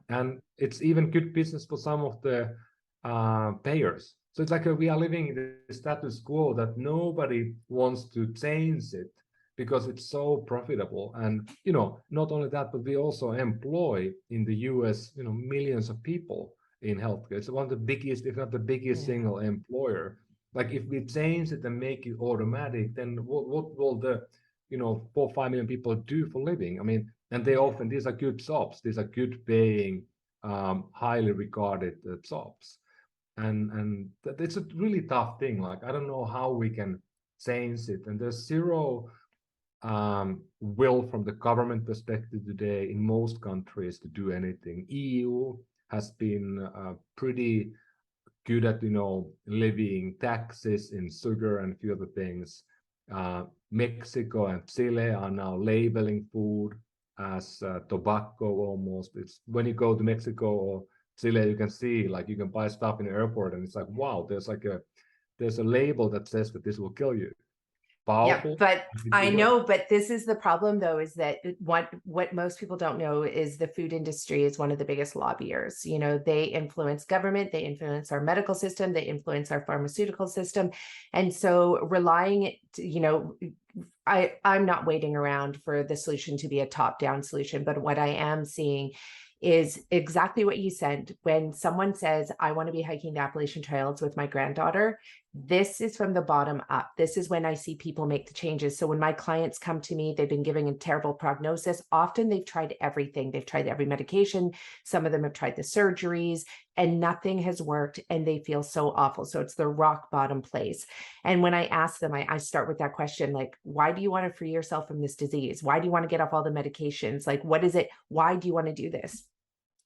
and it's even good business for some of the payers. So it's like we are living in the status quo that nobody wants to change it because it's so profitable. And not only that, but we also employ in the US millions of people in healthcare. It's one of the biggest, if not the biggest single employer. Like if we change it and make it automatic, then what will the 4 or 5 million people do for living? I mean, and these are good jobs. These are good paying, highly regarded jobs. And it's a really tough thing. Like, I don't know how we can change it. And there's zero will from the government perspective today in most countries to do anything. EU has been pretty good at, levying taxes in sugar and a few other things. Mexico and Chile are now labeling food as tobacco almost. It's when you go to Mexico or Chile, you can see, like, you can buy stuff in the airport and it's like, wow, there's a label that says that this will kill you. powerful. But I know, but this is the problem though, is that what most people don't know is the food industry is one of the biggest lobbyers. You know, they influence government, they influence our medical system, they influence our pharmaceutical system. And so relying, you know, I'm not waiting around for the solution to be a top-down solution, but what I am seeing is exactly what you said. When someone says, I want to be hiking the Appalachian Trails with my granddaughter, this is from the bottom up. This is when I see people make the changes. So when my clients come to me, they've been giving a terrible prognosis. Often they've tried everything. They've tried every medication. Some of them have tried the surgeries and nothing has worked and they feel so awful. So it's the rock bottom place. And when I ask them, I start with that question, like, why do you want to free yourself from this disease? Why do you want to get off all the medications? Like, what is it? Why do you want to do this?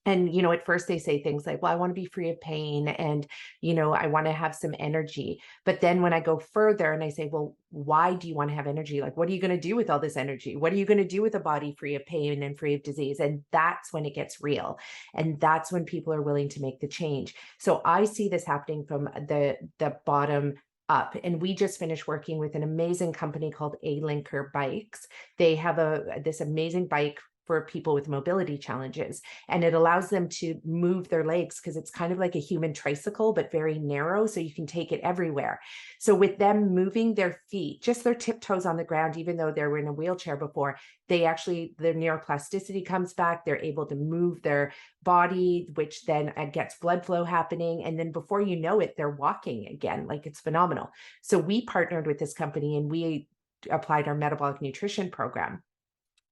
And, you know, at first they say things like, well, I want to be free of pain and, you know, I want to have some energy. But then when I go further and I say, well, why do you want to have energy? Like, what are you going to do with all this energy? What are you going to do with a body free of pain and free of disease? And that's when it gets real. And that's when people are willing to make the change. So I see this happening from the bottom up. And we just finished working with an amazing company called A-Linker Bikes. They have this amazing bike for people with mobility challenges. And it allows them to move their legs because it's kind of like a human tricycle, but very narrow. So you can take it everywhere. So with them moving their feet, just their tiptoes on the ground, even though they were in a wheelchair before, their neuroplasticity comes back. They're able to move their body, which then gets blood flow happening. And then before you know it, they're walking again. Like, it's phenomenal. So we partnered with this company and we applied our metabolic nutrition program.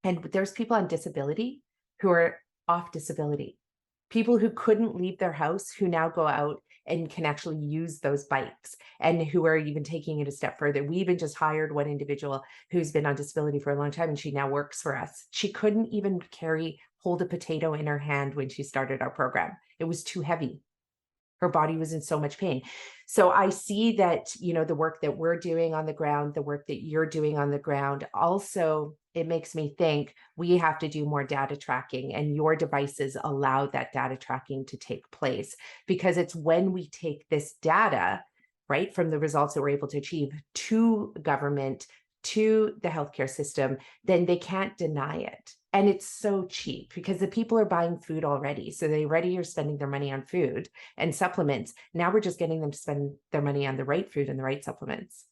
And there's people on disability who are off disability, people who couldn't leave their house, who now go out and can actually use those bikes and who are even taking it a step further. We even just hired one individual who's been on disability for a long time and she now works for us. She couldn't even hold a potato in her hand when she started our program. It was too heavy. Her body was in so much pain. So I see that, you know, the work that we're doing on the ground, the work that you're doing on the ground, also, it makes me think we have to do more data tracking, and your devices allow that data tracking to take place, because it's when we take this data, right, from the results that we're able to achieve to government, to the healthcare system, then they can't deny it. And it's so cheap because the people are buying food already. So they already are spending their money on food and supplements. Now we're just getting them to spend their money on the right food and the right supplements.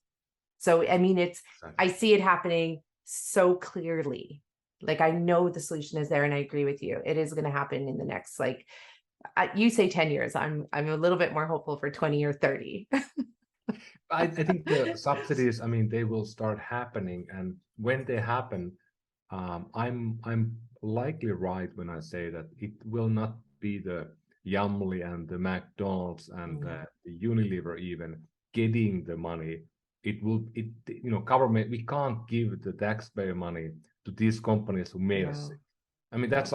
So, I mean, I see it happening so clearly. Like, I know the solution is there and I agree with you. It is going to happen in the next, like, you say 10 years. I'm a little bit more hopeful for 20 or 30. I think the subsidies, I mean, they will start happening. And when they happen, I'm likely right when I say that it will not be the Yumly and the McDonald's and the Unilever even getting the money. Government, we can't give the taxpayer money to these companies who made us sick. I mean, that's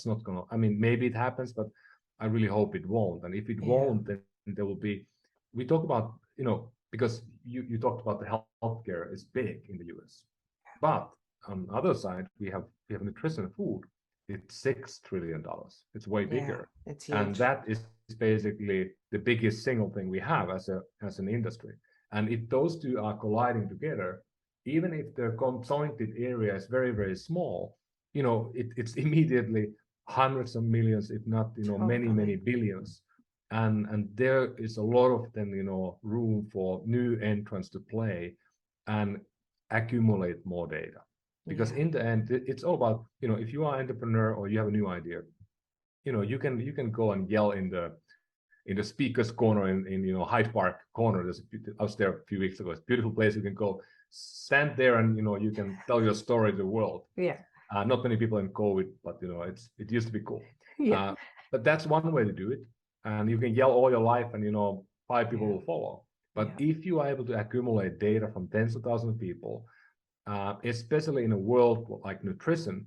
not gonna, I mean, maybe it happens, but I really hope it won't. And if it won't, then there will be, we talk about, because you talked about the healthcare is big in the US, but on the other side, we have nutrition and food. It's $6 trillion. It's way bigger. It's huge. And that is basically the biggest single thing we have as an industry. And if those two are colliding together, even if the conjointed area is very, very small, it's immediately hundreds of millions, if not, many, many billions. And there is a lot of then, room for new entrants to play and accumulate more data. Because in the end, it's all about, if you are an entrepreneur or you have a new idea, you can go and yell in the speaker's corner in Hyde Park corner. I was there a few weeks ago. It's a beautiful place. You can go stand there and you can tell your story to the world. Not many people in COVID, but it used to be cool. But that's one way to do it. And you can yell all your life and 5 people will follow. But if you are able to accumulate data from tens of thousands of people, especially in a world like nutrition,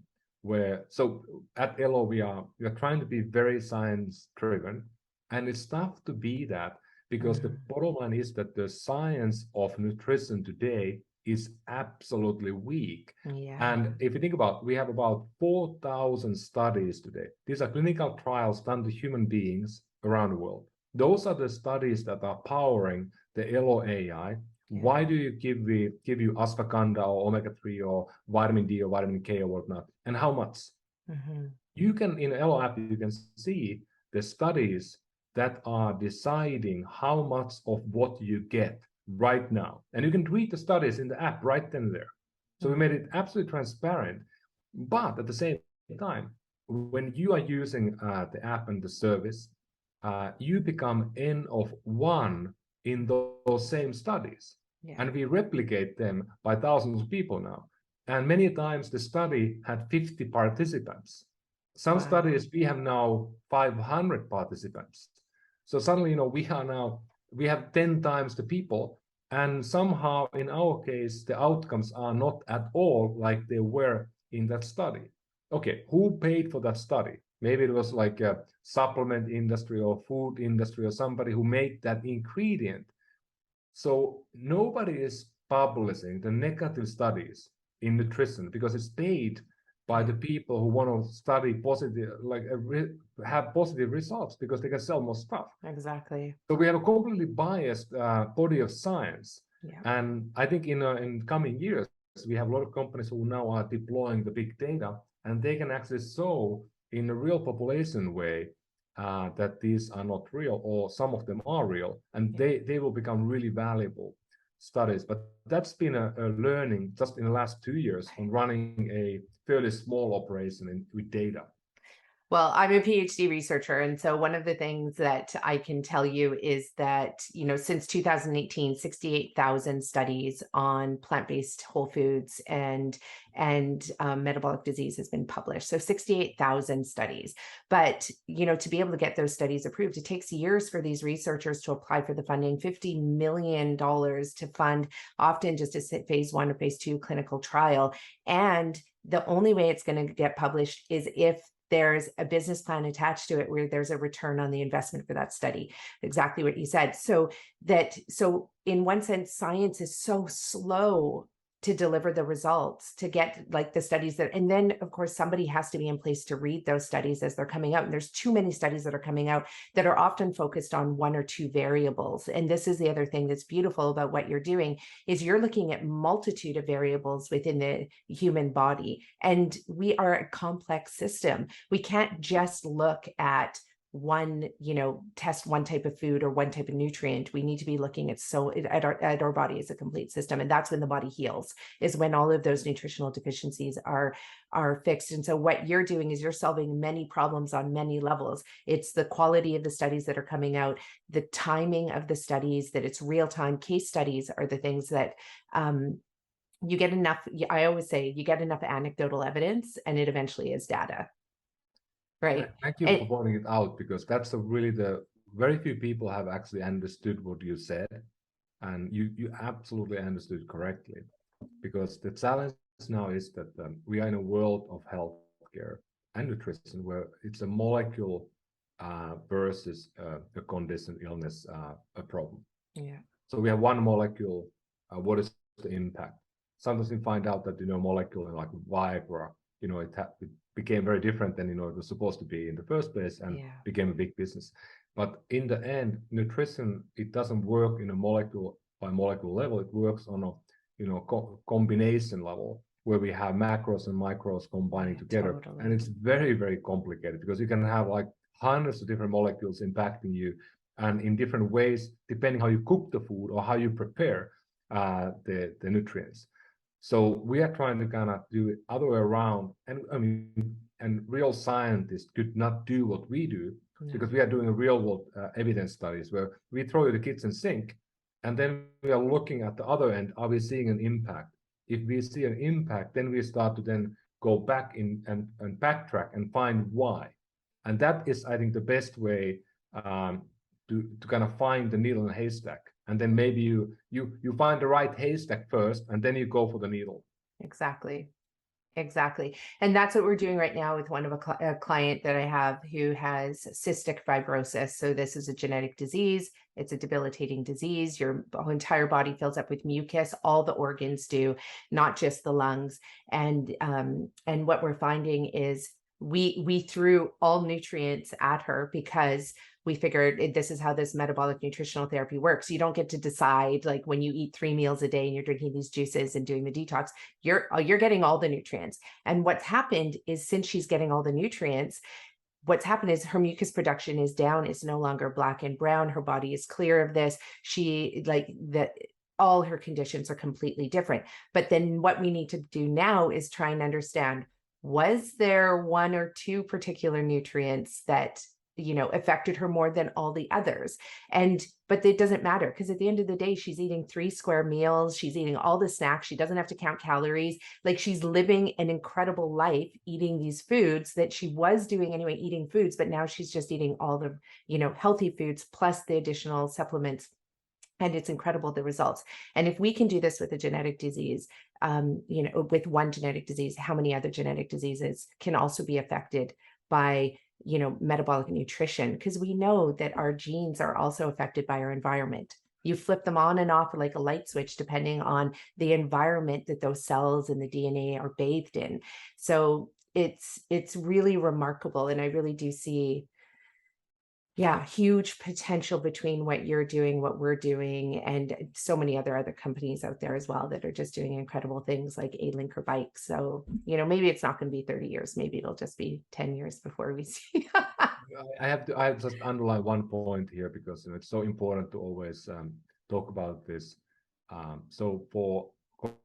so at Elo we are trying to be very science driven, and it's tough to be that because the bottom line is that the science of nutrition today is absolutely weak. And if you think about, we have about 4,000 studies today. These are clinical trials done to human beings around the world. Those are the studies that are powering the Elo AI, Why do you give you ashwagandha or omega-3 or vitamin D or vitamin K or whatnot? And how much? You can, in Elo app, you can see the studies that are deciding how much of what you get right now. And you can tweet the studies in the app right then and there. So we made it absolutely transparent. But at the same time, when you are using the app and the service, you become N of 1 in those same studies. And we replicate them by thousands of people now. And many times the study had 50 participants. Some studies, we have now 500 participants. So suddenly, we have 10 times the people. And somehow, in our case, the outcomes are not at all like they were in that study. Okay, who paid for that study? Maybe it was like a supplement industry or food industry or somebody who made that ingredient. So nobody is publishing the negative studies in nutrition because it's paid by the people who want to study positive, have positive results because they can sell more stuff. Exactly. So we have a completely biased body of science. And I think in coming years, we have a lot of companies who now are deploying the big data, and they can actually show in a real population way that these are not real, or some of them are real, and they will become really valuable studies. But that's been a learning just in the last 2 years on running a fairly small operation with data. Well, I'm a PhD researcher. And so one of the things that I can tell you is that, since 2018, 68,000 studies on plant-based whole foods and metabolic disease has been published. So 68,000 studies. But, to be able to get those studies approved, it takes years for these researchers to apply for the funding, $50 million to fund, often just a phase 1 or phase 2 clinical trial. And the only way it's going to get published is if there's a business plan attached to it where there's a return on the investment for that study. Exactly what you said. So in one sense, science is so slow to deliver the results, to get like the studies and then of course somebody has to be in place to read those studies as they're coming out. And there's too many studies that are coming out that are often focused on 1 or 2 variables. And this is the other thing that's beautiful about what you're doing is you're looking at multitude of variables within the human body. And we are a complex system. We can't just look at test one type of food or one type of nutrient. We need to be looking at our body as a complete system. And that's when the body heals, is when all of those nutritional deficiencies are fixed. And so what you're doing is you're solving many problems on many levels. It's the quality of the studies that are coming out, the timing of the studies, that it's real-time. Case studies are the things that you get enough. I always say you get enough anecdotal evidence and it eventually is data. Right. Thank you for pointing it out, because that's really very few people have actually understood what you said, and you absolutely understood correctly. Because the challenge now is that we are in a world of healthcare and nutrition where it's a molecule versus a condition, illness, a problem. So we have one molecule. What is the impact? Sometimes we find out that molecule like Viagra, it became very different than it was supposed to be in the first place, and became a big business. But in the end, nutrition, it doesn't work in a molecule by molecule level. It works on a combination level where we have macros and micros combining together. Totally. And it's very, very complicated because you can have like hundreds of different molecules impacting you, and in different ways depending how you cook the food or how you prepare the nutrients. So we are trying to kind of do it other way around, and real scientists could not do what we do because we are doing a real world evidence studies where we throw you the kitchen sink, and then we are looking at the other end. Are we seeing an impact? If we see an impact, then we start to then go back in and backtrack and find why. And that is, I think, the best way to kind of find the needle in a haystack. And then maybe you find the right haystack first, and then you go for the needle. Exactly. And that's what we're doing right now with one of a client that I have who has cystic fibrosis. So this is a genetic disease. It's a debilitating disease. Your entire body fills up with mucus. All the organs do, not just the lungs. And what we're finding is we threw all nutrients at her because we figured this is how this metabolic nutritional therapy works. You don't get to decide, like, when you eat 3 meals a day and you're drinking these juices and doing the detox, you're getting all the nutrients. And what's happened is, since she's getting all the nutrients, what's happened is her mucus production is down. It's no longer black and brown. Her body is clear of this. She, like, that all her conditions are completely different. But then what we need to do now is try and understand, was there 1 or 2 particular nutrients that, you know, affected her more than all the others? But it doesn't matter, because at the end of the day, she's eating 3 square meals. She's eating all the snacks. She doesn't have to count calories. Like, she's living an incredible life eating these foods that she was doing anyway, eating foods, but now she's just eating all the, you know, healthy foods plus the additional supplements. And it's incredible, the results. And if we can do this with a genetic disease, you know, with one genetic disease, how many other genetic diseases can also be affected by, you know, metabolic nutrition? Because we know that our genes are also affected by our environment. You flip them on and off like a light switch, depending on the environment that those cells and the DNA are bathed in. So it's really remarkable. And I really do see, yeah, huge potential between what you're doing, what we're doing, and so many other companies out there as well that are just doing incredible things like A-Linker bikes. So, you know, maybe it's not going to be 30 years. Maybe it'll just be 10 years before we see. I have just underline one point here, because it's so important to always talk about this. So for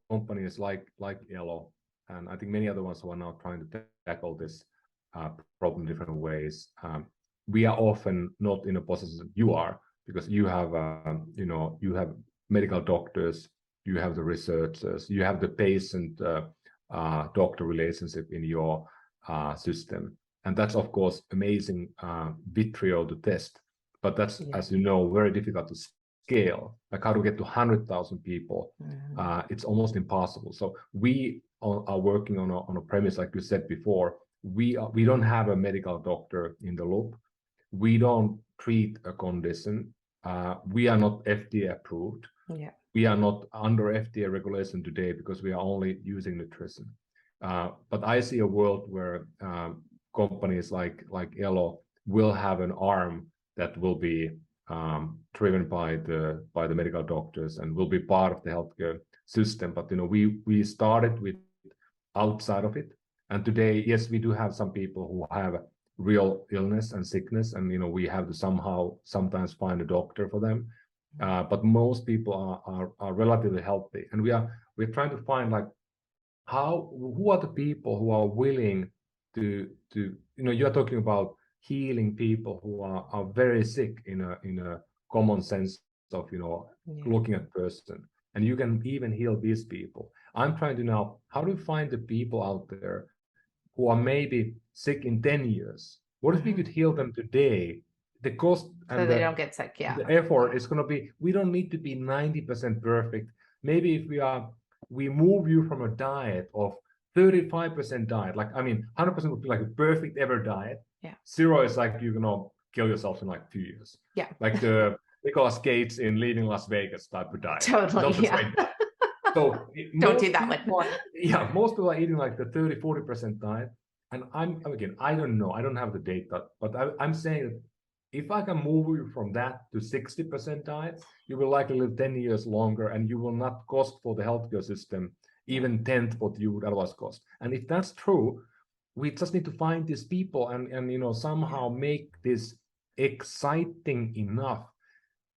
companies like Elo, and I think many other ones who are now trying to tackle this problem in different ways, we are often not in a position that you are, because you have, you know, you have medical doctors, you have the researchers, you have the patient doctor relationship in your system. And that's, of course, amazing vitriol to test. But that's, as you know, very difficult to scale. Like, how to get to 100,000 people, it's almost impossible. So we are working on a premise, like you said before. We don't have a medical doctor in the loop. We don't treat a condition. We are not FDA approved. Yeah. We are not under FDA regulation today, because we are only using nutrition. But I see a world where companies like Elo will have an arm that will be driven by the medical doctors and will be part of the healthcare system. But, you know, we started with outside of it, and today, yes, we do have some people who have real illness and sickness, and, you know, we have to sometimes find a doctor for them. But most people are relatively healthy, and we're trying to find, like, who are the people who are willing to, you know, you're talking about healing people who are very sick in a common sense of, you know, looking at person, and you can even heal these people. I'm trying to now, how do we find the people out there who are maybe sick in 10 years? What if we could heal them today? The cost and so they don't get sick. Yeah. The effort is going to be, we don't need to be 90% perfect. Maybe if we move you from a diet of 35% diet, like, I mean, 100% would be like a perfect ever diet. Yeah. 0 is like you're going to kill yourself in like 2 years. Yeah. Like the Nicolas Cage in Leaving Las Vegas type of diet. Totally. Yeah. So don't do that one. Yeah, most people are eating like the 30-40% diet. And I don't know, I don't have the data, but I'm saying that if I can move you from that to 60% diet, you will likely live 10 years longer, and you will not cost for the healthcare system even 10th what you would otherwise cost. And if that's true, we just need to find these people and you know, somehow make this exciting enough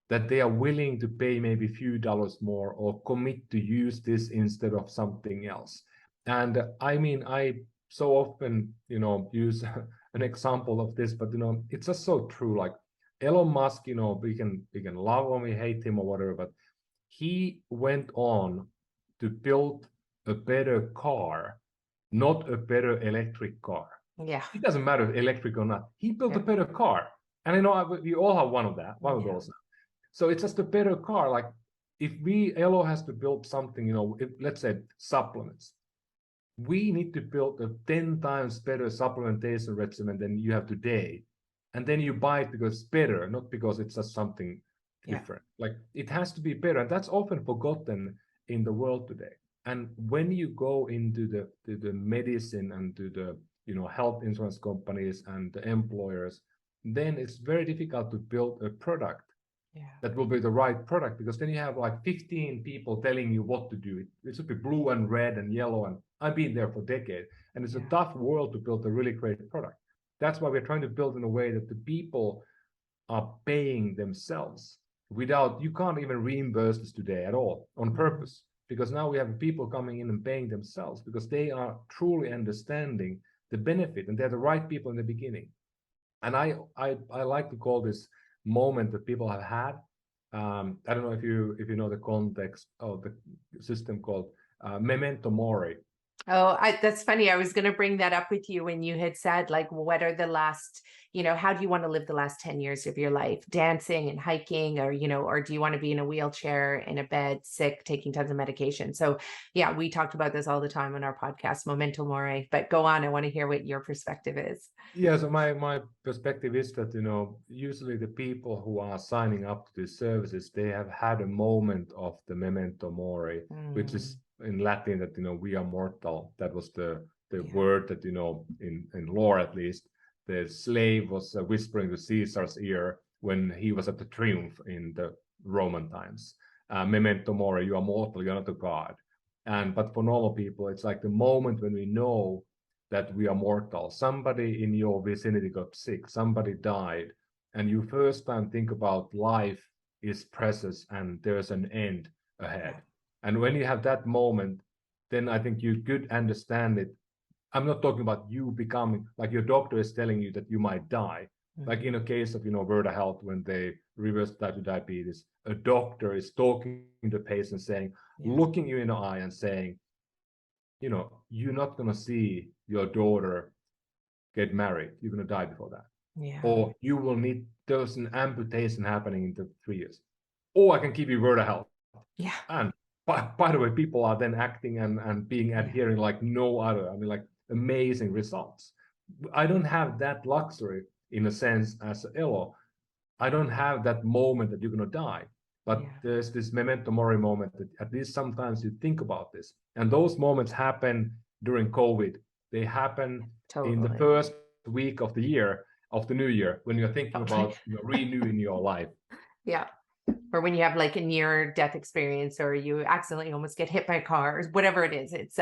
that they are willing to pay maybe a few dollars more or commit to use this instead of something else. And I mean, I so often, you know, use an example of this, but, you know, it's just so true. Like Elon Musk, you know, we can love him, we hate him or whatever, but he went on to build a better car, not a better electric car. Yeah. It doesn't matter if electric or not. He built a better car. And I know we all have one of those now. So it's just a better car. Like if Elo has to build something, you know, let's say supplements, we need to build a 10 times better supplementation regimen than you have today. And then you buy it because it's better, not because it's just something different. Like it has to be better. And that's often forgotten in the world today. And when you go into the medicine and to the, you know, health insurance companies and the employers, then it's very difficult to build a product Yeah. that will be the right product, because then you have like 15 people telling you what to do. It should be blue and red and yellow, and I've been there for decades, and it's a tough world to build a really great product. That's why we're trying to build in a way that the people are paying themselves without, you can't even reimburse this today at all on purpose, because now we have people coming in and paying themselves because they are truly understanding the benefit, and they're the right people in the beginning. And I like to call this moment that people have had. I don't know if you know the context of the system called memento mori. Oh, that's funny. I was going to bring that up with you when you had said, like, what are the last, how do you want to live the last 10 years of your life? Dancing and hiking, or, or do you want to be in a wheelchair, in a bed, sick, taking tons of medication? So yeah, we talked about this all the time on our podcast, Memento Mori, but go on. I want to hear what your perspective is. Yeah, so my perspective is that, usually the people who are signing up to these services, they have had a moment of the memento mori, which is in Latin that, we are mortal. That was the word that, in lore at least, the slave was whispering to Caesar's ear when he was at the triumph in the Roman times. Memento mori, you are mortal, you're not a god. But for normal people, it's like the moment when we know that we are mortal. Somebody in your vicinity got sick, somebody died, and you first time think about life is precious and there's an end ahead. And when you have that moment, then I think you could understand it. I'm not talking about you becoming, like your doctor is telling you that you might die. Like in a case of, Virta Health, when they reverse type 2 diabetes, a doctor is talking to the patient saying, looking you in the eye and saying, you're not going to see your daughter get married. You're going to die before that. Yeah. Or you will need, there's an amputation happening in the 3 years. Or I can give you Virta Health. Yeah. And by the way, people are then acting and being adhering like no other. I mean, like amazing results. I don't have that luxury in a sense as Elo. I don't have that moment that you're going to die. But there's this memento mori moment that at least sometimes you think about this. And those moments happen during COVID. They happen in the first week of the year, of the new year, when you're thinking about renewing your life. Yeah. Or when you have like a near death experience, or you accidentally almost get hit by a car, or whatever it is. It's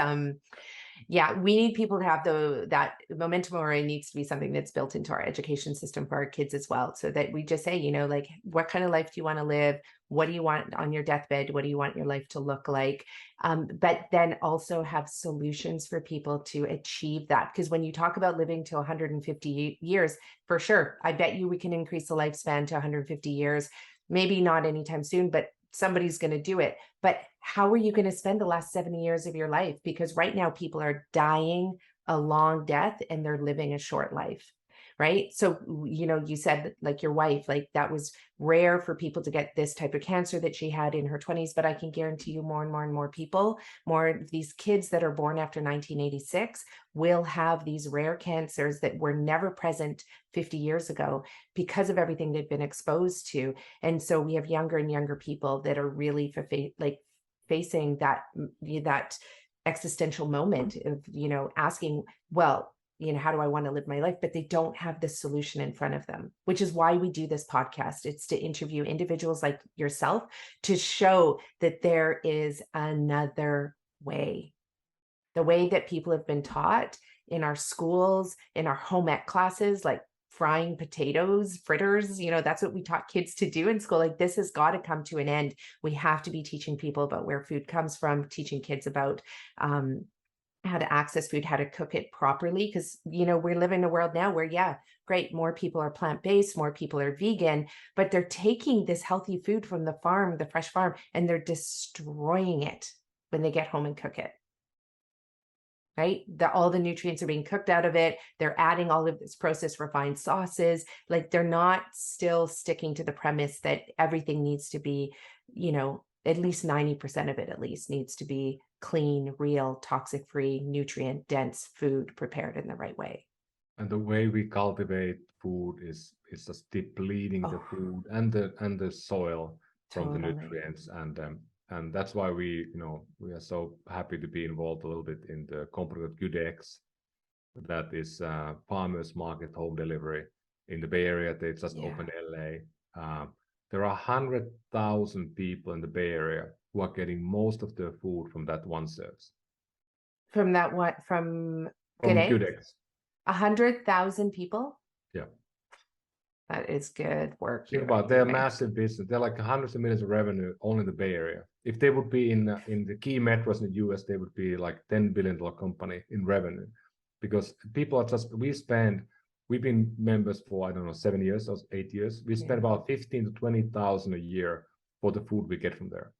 we need people to have that memento mori needs to be something that's built into our education system for our kids as well. So that we just say, like, what kind of life do you want to live? What do you want on your deathbed? What do you want your life to look like? But then also have solutions for people to achieve that. Because when you talk about living to 150 years, for sure, I bet you we can increase the lifespan to 150 years. Maybe not anytime soon, but somebody's going to do it. But how are you going to spend the last 70 years of your life? Because right now people are dying a long death and they're living a short life, right? So, you said like your wife, like that was rare for people to get this type of cancer that she had in her 20s, but I can guarantee you more and more and more people, more of these kids that are born after 1986 will have these rare cancers that were never present 50 years ago because of everything they've been exposed to. And so we have younger and younger people that are really facing that existential moment of, asking, well, how do I want to live my life? But they don't have the solution in front of them, which is why we do this podcast. It's to interview individuals like yourself to show that there is another way. The way that people have been taught in our schools, in our home ec classes, like frying potatoes, fritters, that's what we taught kids to do in school. Like, this has got to come to an end. We have to be teaching people about where food comes from, teaching kids about, how to access food, how to cook it properly. Because, we live in a world now where, great, more people are plant-based, more people are vegan, but they're taking this healthy food from the farm, the fresh farm, and they're destroying it when they get home and cook it. Right? All the nutrients are being cooked out of it. They're adding all of this processed refined sauces. Like, they're not still sticking to the premise that everything needs to be, at least 90% of it at least needs to be clean, real, toxic-free, nutrient-dense food prepared in the right way. And the way we cultivate food is just depleting the food and the soil from the nutrients. And that's why we are so happy to be involved a little bit in the company with Good Eggs, that is farmers market home delivery. in the Bay Area. They just opened LA. There are 100,000 people in the Bay Area who are getting most of their food from that one source. From that one, from From Good Good Eggs? Eggs. 100,000 people? Yeah. That is good work. Think about, they're a massive business. They're like hundreds of millions of revenue only in the Bay Area. If they would be in the key metros in the US, they would be like $10 billion company in revenue, because people are just, we've been members for, I don't know, 7 years or 8 years. We spend about 15 to 20,000 a year for the food we get from there.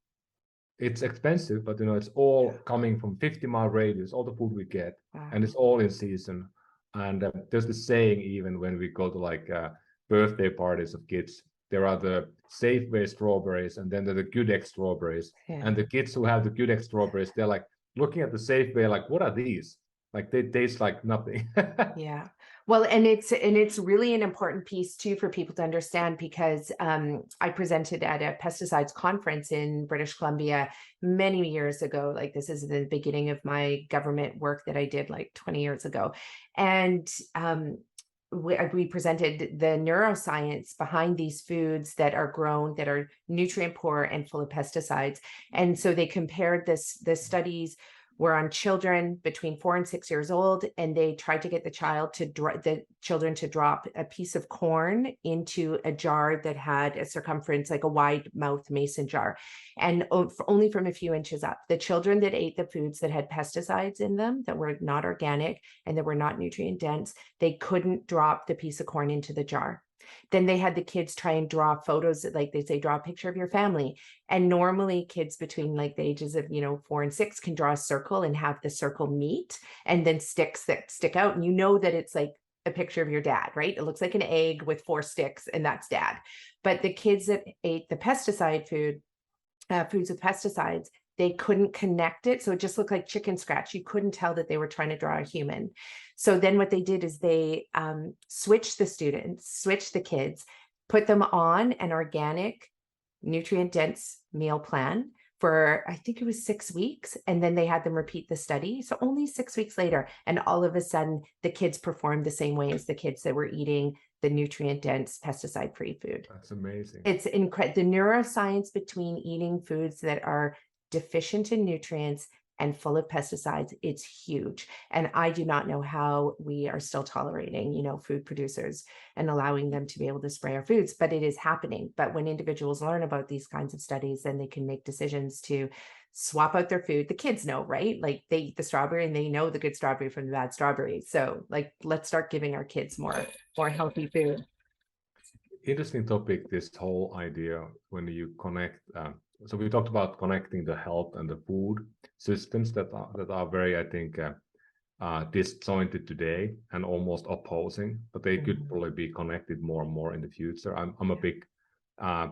It's expensive, but it's all coming from 50-mile radius, all the food we get, and it's all in season. And there's the saying, even when we go to like birthday parties of kids, there are the Safeway strawberries, and then there are the Good Egg strawberries. And the kids who have the Good Egg strawberries, they're like looking at the Safeway like, what are these? Like, they taste like nothing. Yeah. Well, and it's really an important piece too for people to understand, because I presented at a pesticides conference in British Columbia many years ago. Like, this is the beginning of my government work that I did like 20 years ago. And we presented the neuroscience behind these foods that are grown, that are nutrient poor and full of pesticides. And so they compared the studies were on children between 4 and 6 years old, and they tried to get the children to drop a piece of corn into a jar that had a circumference like a wide mouth mason jar, and only from a few inches up. The children that ate the foods that had pesticides in them, that were not organic and that were not nutrient dense, they couldn't drop the piece of corn into the jar. Then they had the kids try and draw photos, like they say, draw a picture of your family. And normally kids between like the ages of, 4 and 6 can draw a circle and have the circle meet, and then sticks that stick out. And that it's like a picture of your dad, right? It looks like an egg with 4 sticks, and that's dad. But the kids that ate the pesticide foods with pesticides, they couldn't connect it. So it just looked like chicken scratch. You couldn't tell that they were trying to draw a human. So then what they did is they switched the kids, put them on an organic, nutrient dense meal plan for, I think it was 6 weeks. And then they had them repeat the study. So only 6 weeks later, and all of a sudden the kids performed the same way as the kids that were eating the nutrient dense pesticide free food. That's amazing. It's incredible. The neuroscience between eating foods that are deficient in nutrients and full of pesticides, it's huge. And I do not know how we are still tolerating, food producers and allowing them to be able to spray our foods, but it is happening. But when individuals learn about these kinds of studies, then they can make decisions to swap out their food. The kids know, right? Like, they eat the strawberry and they know the good strawberry from the bad strawberry. So like, let's start giving our kids more healthy food. Interesting topic, this whole idea when you connect. So we talked about connecting the health and the food systems that are very, I think, disjointed today and almost opposing, but they could probably be connected more and more in the future. I'm a big,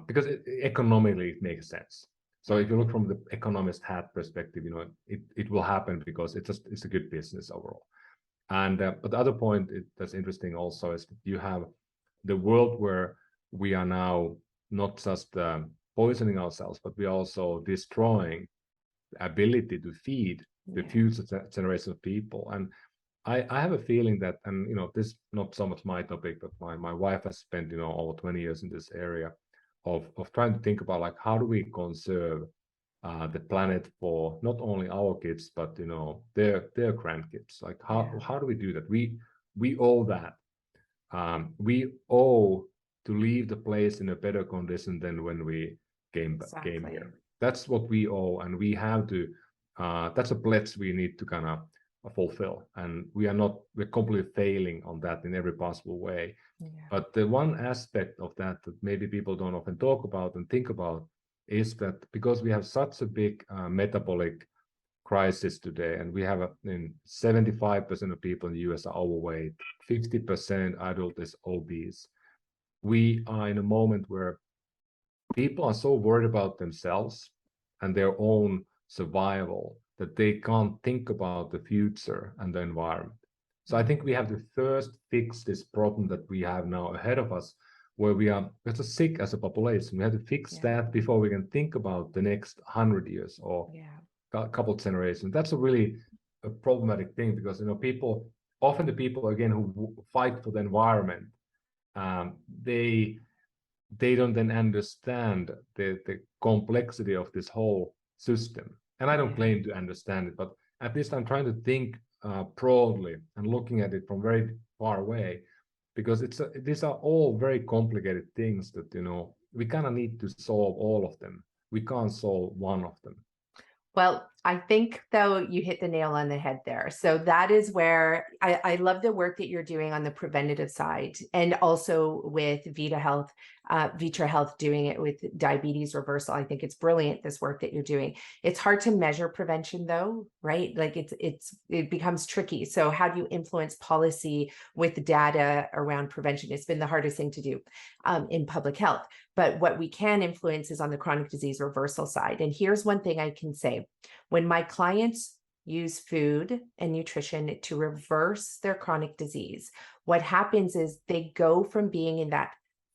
because economically it makes sense. So if you look from the economist hat perspective, it will happen because it's a good business overall. And but the other point that's interesting also is that you have the world where we are now not just poisoning ourselves, but we are also destroying the ability to feed the future generation of people. And I have a feeling that, and this is not so much my topic, but my wife has spent over 20 years in this area of trying to think about, like, how do we conserve the planet for not only our kids, but their grandkids. Like, how do we do that? We owe that. We owe to leave the place in a better condition than when we came here. That's what we owe, and we have to. That's a pledge we need to kind of fulfill, and we're completely failing on that in every possible way. But the one aspect of that maybe people don't often talk about and think about is that because we have such a big metabolic crisis today, and we have 75% of people in the US are overweight, 50% adult is obese. We are in a moment where people are so worried about themselves and their own survival that they can't think about the future and the environment. So I think we have to first fix this problem that we have now ahead of us, where we're just sick as a population. We have to fix that before we can think about the next 100 years or a couple of generations. That's a really problematic thing, because the people again who fight for the environment they don't then understand the complexity of this whole system. And I don't claim to understand it, but at least I'm trying to think broadly and looking at it from very far away, because these are all very complicated things that, you know, we kind of need to solve all of them. We can't solve one of them. Well, I think though you hit the nail on the head there. So that is where I love the work that you're doing on the preventative side, and also with Virta Health doing it with diabetes reversal. I think it's brilliant, this work that you're doing. It's hard to measure prevention though, right? Like it becomes tricky. So how do you influence policy with data around prevention? It's been the hardest thing to do in public health. But what we can influence is on the chronic disease reversal side. And here's one thing I can say. When my clients use food and nutrition to reverse their chronic disease, what happens is they go from being in that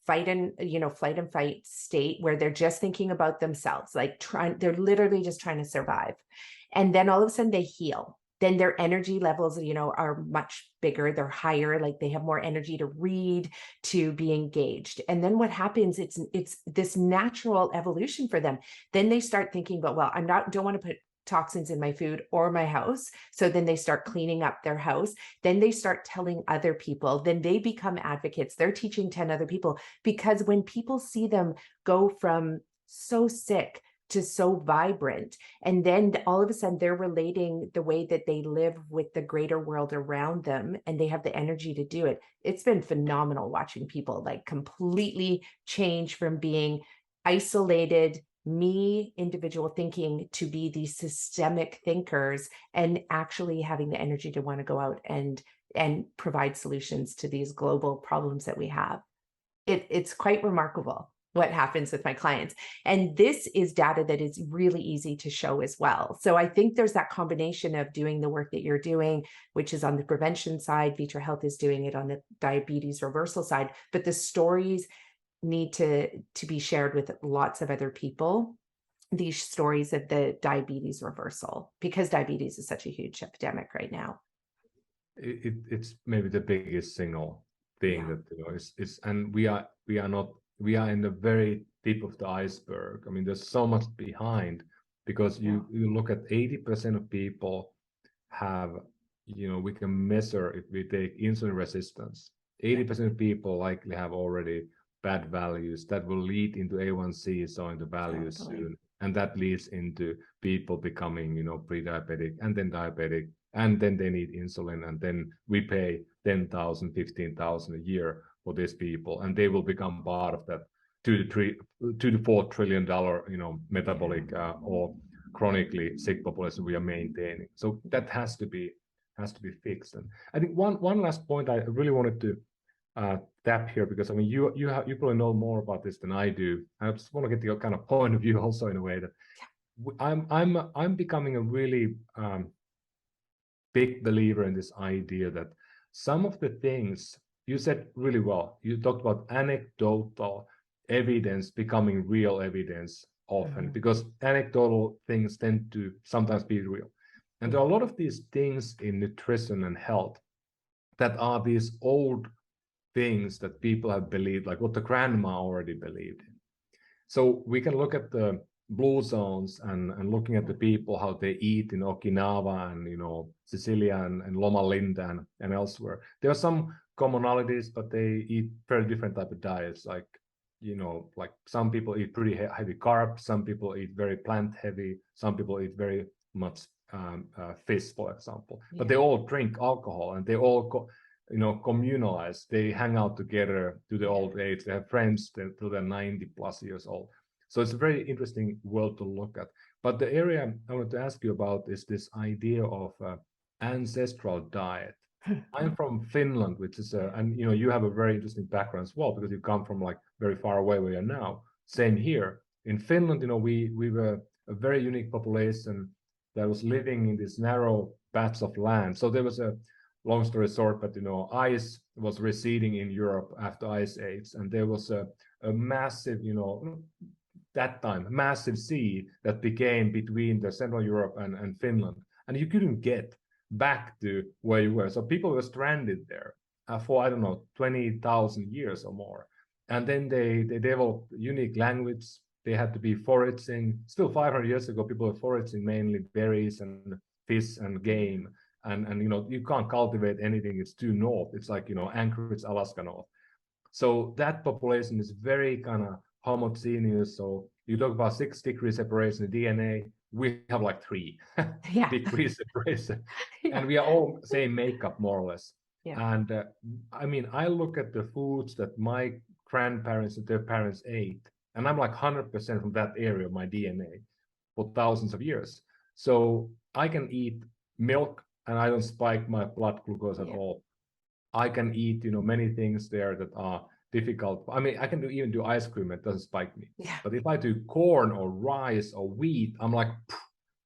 flight and fight state where they're just thinking about themselves, like they're literally just trying to survive. And then all of a sudden they heal. Then their energy levels, are much bigger, they're higher, like they have more energy to read, to be engaged. And then what happens, it's this natural evolution for them. Then they start thinking about, well, don't want to put toxins in my food or my house. So then they start cleaning up their house. Then they start telling other people. Then they become advocates. They're teaching 10 other people, because when people see them go from so sick to so vibrant, and then all of a sudden they're relating the way that they live with the greater world around them, and they have the energy to do it. It's been phenomenal watching people like completely change from being isolated, individual thinking, to be these systemic thinkers and actually having the energy to want to go out and provide solutions to these global problems that we have. It's quite remarkable what happens with my clients. And this is data that is really easy to show as well. So I think there's that combination of doing the work that you're doing, which is on the prevention side. Virta Health is doing it on the diabetes reversal side, but the stories need to be shared with lots of other people, these stories of the diabetes reversal, because diabetes is such a huge epidemic right now. It's maybe the biggest single thing that, is, and we are in the very tip of the iceberg. I mean, there's so much behind, because you look at 80% of people have, we can measure if we take insulin resistance. 80% of people likely have already bad values that will lead into A1C, so into values soon, and that leads into people becoming, pre-diabetic and then diabetic, and then they need insulin, and then we pay $10,000, $15,000 a year for these people, and they will become part of that $2 to $4 trillion, metabolic or chronically sick population we are maintaining. So that has to be fixed. And I think one last point I really wanted to tap here, because I mean you probably know more about this than I do. I just want to get your kind of point of view also, in a way that I'm becoming a really big believer in this idea that some of the things you said really well, you talked about anecdotal evidence becoming real evidence often, because anecdotal things tend to sometimes be real. And there are a lot of these things in nutrition and health that are these old things that people have believed, like what the grandma already believed in. So we can look at the blue zones and looking at the people, how they eat in Okinawa and Sicilia and Loma Linda and elsewhere. There are some commonalities, but they eat very different type of diets. Like like some people eat pretty heavy carbs, some people eat very plant heavy, some people eat very much fish, for example. But they all drink alcohol, and they all communalize. They hang out together to the old age. They have friends till they're 90 plus years old. So it's a very interesting world to look at. But the area I want to ask you about is this idea of ancestral diet. I'm from Finland, which is and you have a very interesting background as well, because you come from like very far away where you're now. Same here in Finland. We were a very unique population that was living in this narrow patch of land. So there was a, long story short, but ice was receding in Europe after Ice Age, and there was a massive, that time, massive sea that became between the Central Europe and Finland, and you couldn't get back to where you were. So people were stranded there, for, I don't know, 20,000 years or more. And then they developed unique language. They had to be foraging. Still 500 years ago, people were foraging mainly berries and fish and game. And you can't cultivate anything. It's too north. It's like, Anchorage, Alaska north. So that population is very kind of homogeneous. So you talk about 6 degrees separation in DNA. We have like 3 Yeah. degrees separation. Yeah. And we are all same makeup, more or less. Yeah. And I look at the foods that my grandparents and their parents ate, and I'm like 100% from that area of my DNA for thousands of years. So I can eat milk and I don't spike my blood glucose at all. I can eat, many things there that are difficult. I mean, I can even do ice cream. It doesn't spike me. Yeah. But if I do corn or rice or wheat, I'm like,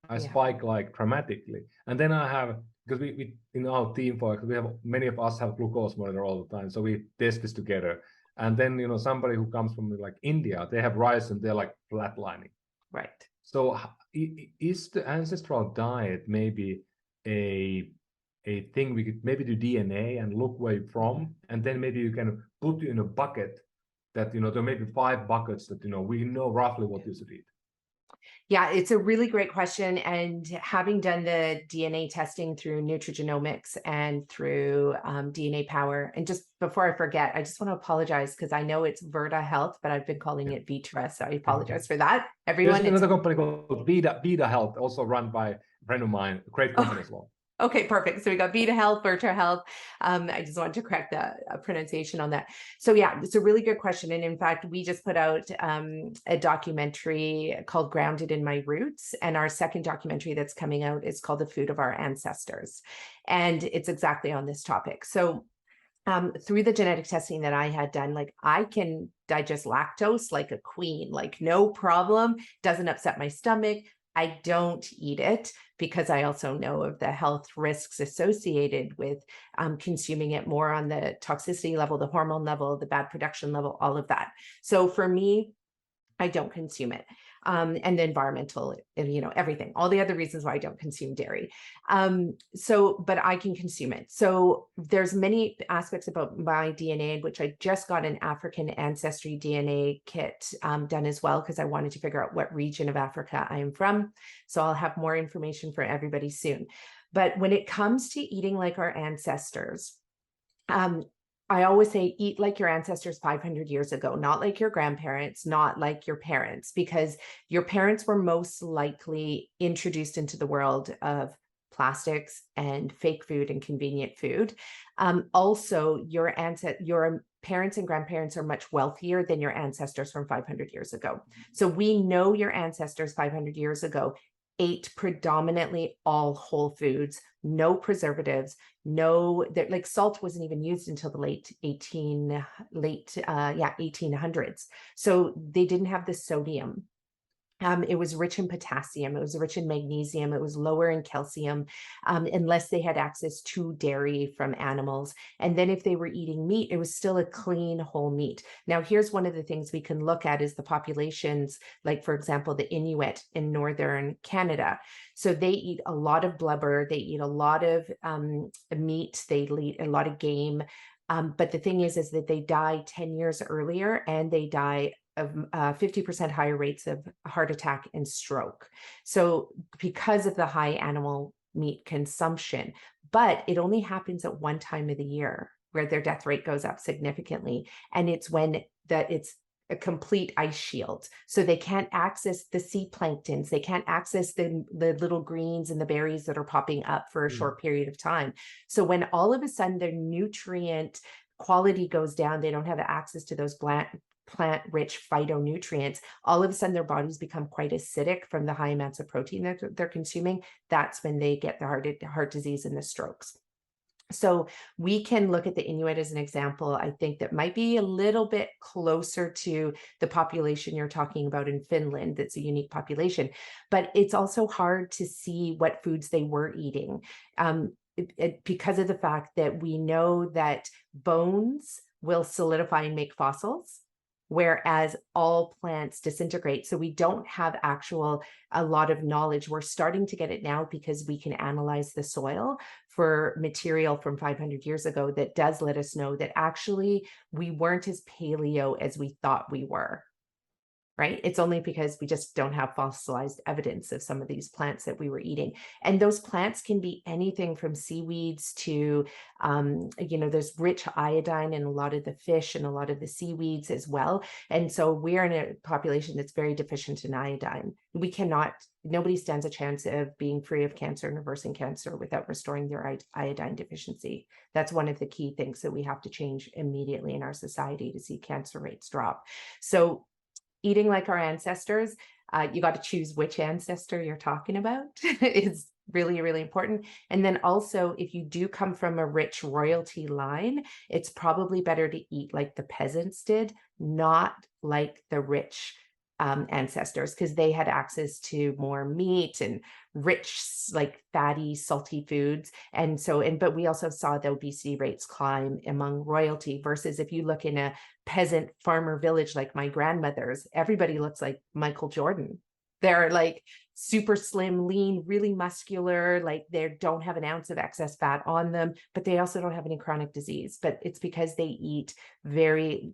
I spike like dramatically. And then I have, because we in our team, we have many of us have glucose monitor all the time. So we test this together. And then, somebody who comes from like India, they have rice and they're like flatlining. Right. So is the ancestral diet maybe a thing we could maybe do DNA and look where you're from, and then maybe you can put you in a bucket that, there may be 5 buckets that, we know roughly what you should eat. Yeah, it's a really great question. And having done the DNA testing through nutrigenomics and through DNA Power, and just before I forget, I just want to apologize because I know it's Virta Health, but I've been calling it Vitra, so I apologize for that. Everyone, there's another company called Virta Health, also run by a friend of mine, a great company as well. Okay, perfect. So we got Virta Health, Virta Health. I just wanted to correct the pronunciation on that. So yeah, it's a really good question. And in fact, we just put out a documentary called Grounded in My Roots. And our second documentary that's coming out is called The Food of Our Ancestors. And it's exactly on this topic. So through the genetic testing that I had done, like I can digest lactose like a queen, like no problem, doesn't upset my stomach. I don't eat it because I also know of the health risks associated with consuming it, more on the toxicity level, the hormone level, the bad production level, all of that. So for me, I don't consume it. And the environmental, everything, all the other reasons why I don't consume dairy. But I can consume it. So there's many aspects about my DNA, which I just got an African ancestry DNA kit done as well, because I wanted to figure out what region of Africa I am from. So I'll have more information for everybody soon. But when it comes to eating like our ancestors, I always say, eat like your ancestors 500 years ago, not like your grandparents, not like your parents, because your parents were most likely introduced into the world of plastics and fake food and convenient food. Also, your parents and grandparents are much wealthier than your ancestors from 500 years ago. So we know your ancestors 500 years ago ate predominantly all whole foods, no preservatives, like salt wasn't even used until the late 1800s. So they didn't have the sodium. It was rich in potassium, it was rich in magnesium, it was lower in calcium, unless they had access to dairy from animals. And then if they were eating meat, it was still a clean whole meat. Now, here's one of the things we can look at is the populations, like, for example, the Inuit in northern Canada. So they eat a lot of blubber, they eat a lot of meat, they eat a lot of game. But the thing is that they die 10 years earlier, and they die of 50% higher rates of heart attack and stroke. So because of the high animal meat consumption, but it only happens at one time of the year where their death rate goes up significantly. And it's when it's a complete ice shield. So they can't access the sea planktons. They can't access the little greens and the berries that are popping up for a short period of time. So when all of a sudden their nutrient quality goes down, they don't have access to those plant-rich phytonutrients, all of a sudden their bodies become quite acidic from the high amounts of protein that they're consuming. That's when they get the heart disease and the strokes. So we can look at the Inuit as an example, I think, that might be a little bit closer to the population you're talking about in Finland. That's a unique population, but it's also hard to see what foods they were eating because of the fact that we know that bones will solidify and make fossils, whereas all plants disintegrate. So we don't have a lot of knowledge. We're starting to get it now because we can analyze the soil for material from 500 years ago that does let us know that actually we weren't as paleo as we thought we were. Right? It's only because we just don't have fossilized evidence of some of these plants that we were eating. And those plants can be anything from seaweeds to, there's rich iodine in a lot of the fish and a lot of the seaweeds as well. And so we're in a population that's very deficient in iodine. Nobody stands a chance of being free of cancer and reversing cancer without restoring their iodine deficiency. That's one of the key things that we have to change immediately in our society to see cancer rates drop. So eating like our ancestors, you got to choose which ancestor you're talking about. It's really, really important. And then also, if you do come from a rich royalty line, it's probably better to eat like the peasants did, not like the rich ancestors, because they had access to more meat and rich, like fatty, salty foods. And so, but we also saw the obesity rates climb among royalty versus if you look in a peasant farmer village like my grandmother's, everybody looks like Michael Jordan. They're like super slim, lean, really muscular, like they don't have an ounce of excess fat on them, but they also don't have any chronic disease. But it's because they eat very,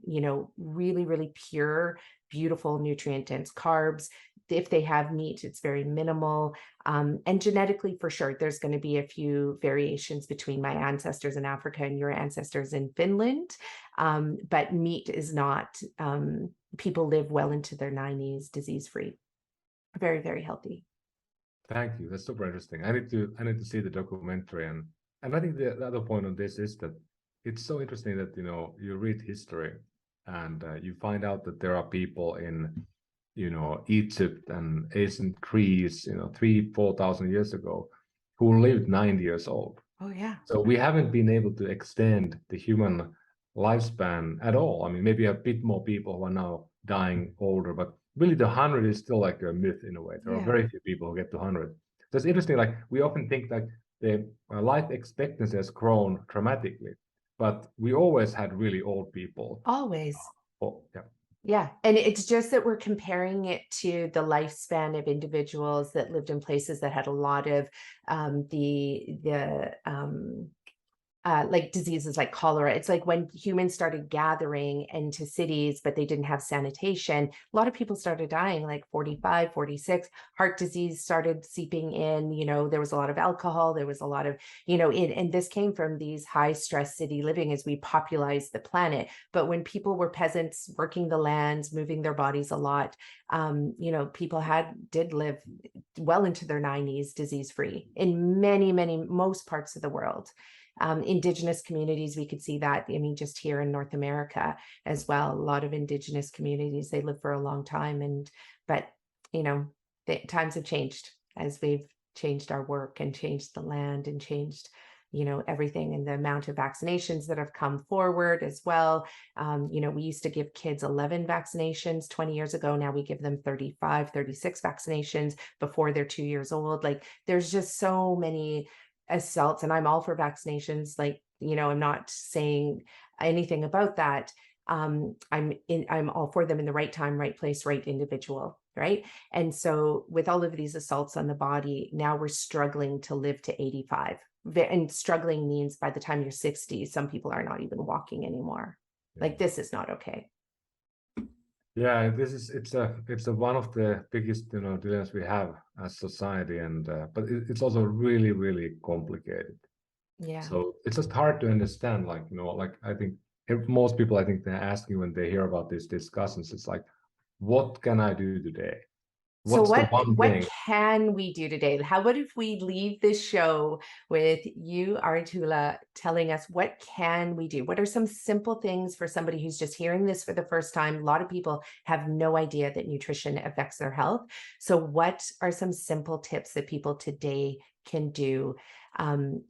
really, really pure, beautiful, nutrient-dense carbs. If they have meat, it's very minimal. And genetically, for sure, there's going to be a few variations between my ancestors in Africa and your ancestors in Finland. But meat is not, people live well into their 90s, disease-free. Very, very healthy. Thank you. That's super interesting. I need to see the documentary, and I think the other point on this is that it's so interesting that you read history and you find out that there are people in Egypt and ancient Greece 3,000-4,000 years ago who lived 90 years old. Oh yeah. So we haven't been able to extend the human lifespan at all. I mean, maybe a bit more people who are now dying older, but really the 100 is still like a myth in a way. There are very few people who get to 100. So it's interesting, like we often think like the life expectancy has grown dramatically, but we always had really old people. Always. Oh, yeah. Yeah. And it's just that we're comparing it to the lifespan of individuals that lived in places that had a lot of like diseases like cholera. It's like when humans started gathering into cities, but they didn't have sanitation, a lot of people started dying like 45, 46. Heart disease started seeping in, there was a lot of alcohol, there was a lot of, and this came from these high stress city living as we popularized the planet. But when people were peasants working the lands, moving their bodies a lot, people did live well into their 90s disease-free in most parts of the world. Indigenous communities, we could see that. I mean, just here in North America as well, a lot of indigenous communities, they live for a long time. But the times have changed as we've changed our work and changed the land and changed, everything, and the amount of vaccinations that have come forward as well. We used to give kids 11 vaccinations 20 years ago. Now we give them 35, 36 vaccinations before they're 2 years old. Like there's just so many assaults, and I'm all for vaccinations. Like, I'm not saying anything about that. I'm all for them in the right time, right place, right individual, right? And so with all of these assaults on the body, now we're struggling to live to 85. And struggling means by the time you're 60, some people are not even walking anymore. Like this is not okay. Yeah, it's one of the biggest dilemmas we have as society, and but it's also really, really complicated. Yeah. So it's just hard to understand. Like like I think most people, I think they're asking when they hear about these discussions, it's like, what can I do today? What's the one thing? What can we do today? How about if we leave this show with you, Ari Tulla, telling us what can we do? What are some simple things for somebody who's just hearing this for the first time? A lot of people have no idea that nutrition affects their health. So what are some simple tips that people today can do,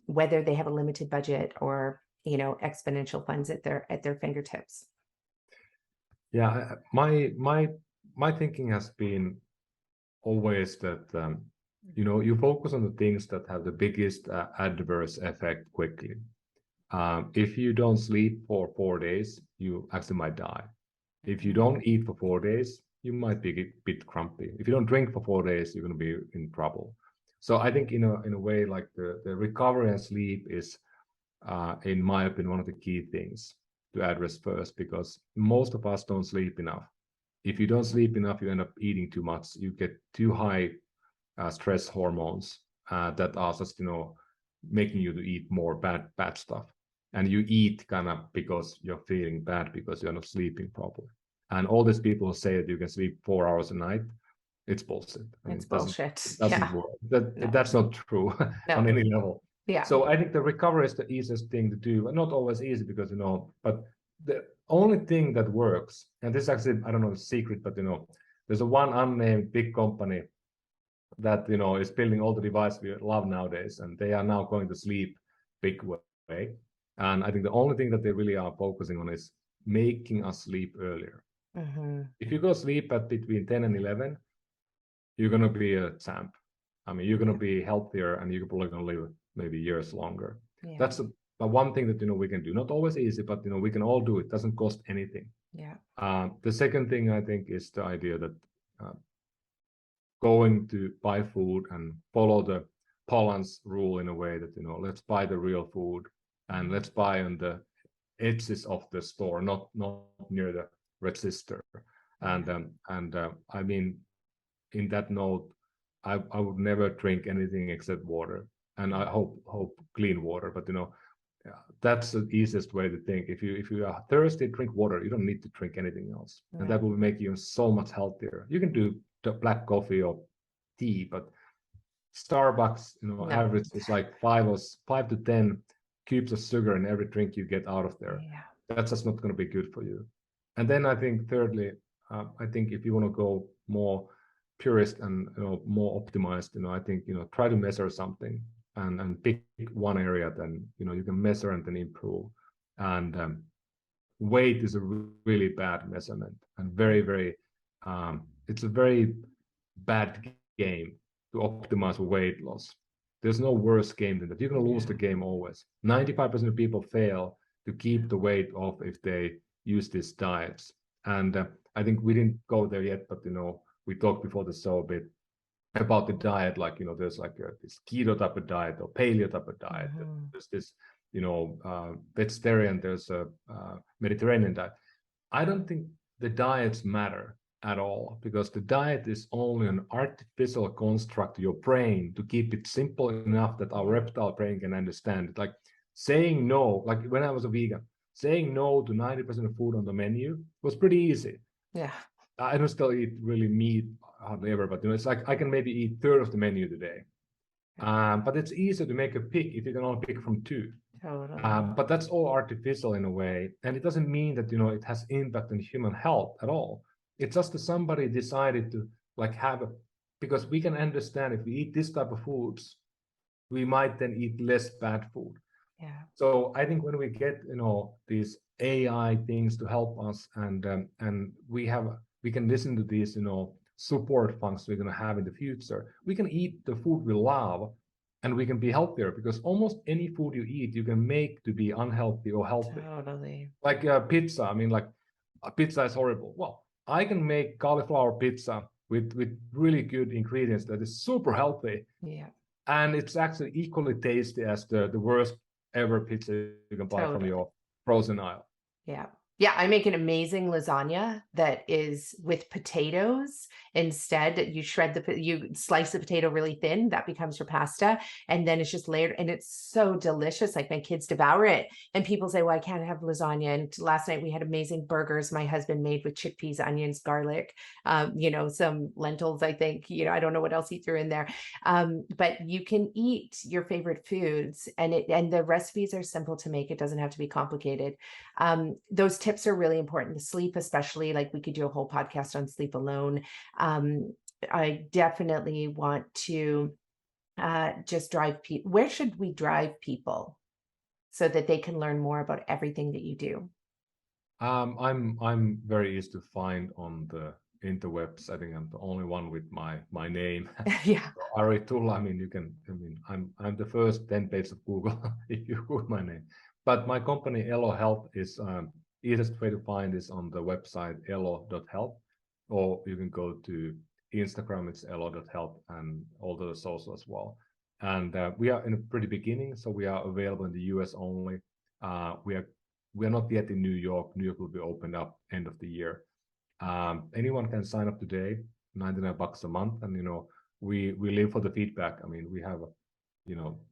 whether they have a limited budget or exponential funds at their fingertips? Yeah, my thinking has been always that you focus on the things that have the biggest adverse effect quickly. If you don't sleep for 4 days, you actually might die. If you don't eat for 4 days, you might be a bit grumpy. If you don't drink for 4 days, you're going to be in trouble. So I think in a way, like the recovery and sleep is, in my opinion, one of the key things to address first, because most of us don't sleep enough. If you don't sleep enough, you end up eating too much. You get too high stress hormones that are just, making you to eat more bad stuff. And you eat kind of because you're feeling bad because you're not sleeping properly. And all these people who say that you can sleep 4 hours a night, it's bullshit. It's bullshit. It doesn't work. That's not true on any level. Yeah. So I think the recovery is the easiest thing to do, and not always easy because, but the only thing that works, and this is actually, I don't know, a secret, but, there's a one unnamed big company that, is building all the devices we love nowadays, and they are now going to sleep big way. And I think the only thing that they really are focusing on is making us sleep earlier. Mm-hmm. If you go sleep at between 10 and 11, you're going to be a champ. I mean, you're going to be healthier, and you're probably going to live maybe years longer. Yeah. That's one thing that, we can do. Not always easy, but, we can all do it. It doesn't cost anything. Yeah. The second thing I think is the idea that going to buy food and follow the balance rule in a way that, let's buy the real food and let's buy on the edges of the store, not near the register. And I mean, in that note, I would never drink anything except water, and I hope clean water. But that's the easiest way to think. If you are thirsty, drink water. You don't need to drink anything else, and that will make you so much healthier. You can do the black coffee or tea, but Starbucks, average is like 5 to 10 cubes of sugar in every drink you get out of there. Yeah. That's just not going to be good for you. And then I think thirdly, I think if you want to go more purist and more optimized, I think try to measure something and pick one area, then you can measure and then improve. And weight is a really bad measurement, and very it's a very bad game to optimize weight loss. There's no worse game than that. You're going to lose the game always. 95% of people fail to keep the weight off if they use these diets. And I think we didn't go there yet, but we talked before the show a bit about the diet. Like there's like this keto type of diet or paleo type of diet. Mm-hmm. There's this vegetarian. There's a Mediterranean diet. I don't think the diets matter at all, because the diet is only an artificial construct to your brain to keep it simple enough that our reptile brain can understand it. Like saying no, like when I was a vegan, saying no to 90% of food on the menu was pretty easy. Yeah. I don't still eat really meat hardly ever, but it's like I can maybe eat a third of the menu today. But it's easier to make a pick if you can only pick from 2. Totally. But that's all artificial in a way, and it doesn't mean that it has impact on human health at all. It's just that somebody decided to because we can understand if we eat this type of foods, we might then eat less bad food. Yeah. So I think when we get these AI things to help us, and we can listen to these support functions we're going to have in the future, we can eat the food we love, and we can be healthier, because almost any food you eat you can make to be unhealthy or healthy. Totally. Like pizza. I mean, like pizza is horrible. Well, I can make cauliflower pizza with really good ingredients that is super healthy. Yeah. And it's actually equally tasty as the worst ever pizza you can buy from your frozen aisle. Yeah. Yeah, I make an amazing lasagna that is with potatoes. Instead, you slice the potato really thin, that becomes your pasta, and then it's just layered, and it's so delicious. Like my kids devour it, and people say, well, I can't have lasagna. And last night we had amazing burgers my husband made with chickpeas, onions, garlic, some lentils, I think, I don't know what else he threw in there. But you can eat your favorite foods, and the recipes are simple to make. It doesn't have to be complicated. Those tips are really important. The sleep, especially, like we could do a whole podcast on sleep alone. I definitely want to just drive people. Where should we drive people so that they can learn more about everything that you do? I'm very easy to find on the interwebs. I think I'm the only one with my name. Yeah. So Ari Tulla. I'm the first 10 pages of Google if you Google my name. But my company Elo Health is easiest way to find is on the website elo.health, or you can go to Instagram, it's elo.health, and all those also as well. And we are in a pretty beginning, so we are available in the US only. We are not yet in New York. New York will be opened up end of the year. Anyone can sign up today, $99 a month, and we live for the feedback. I mean, we have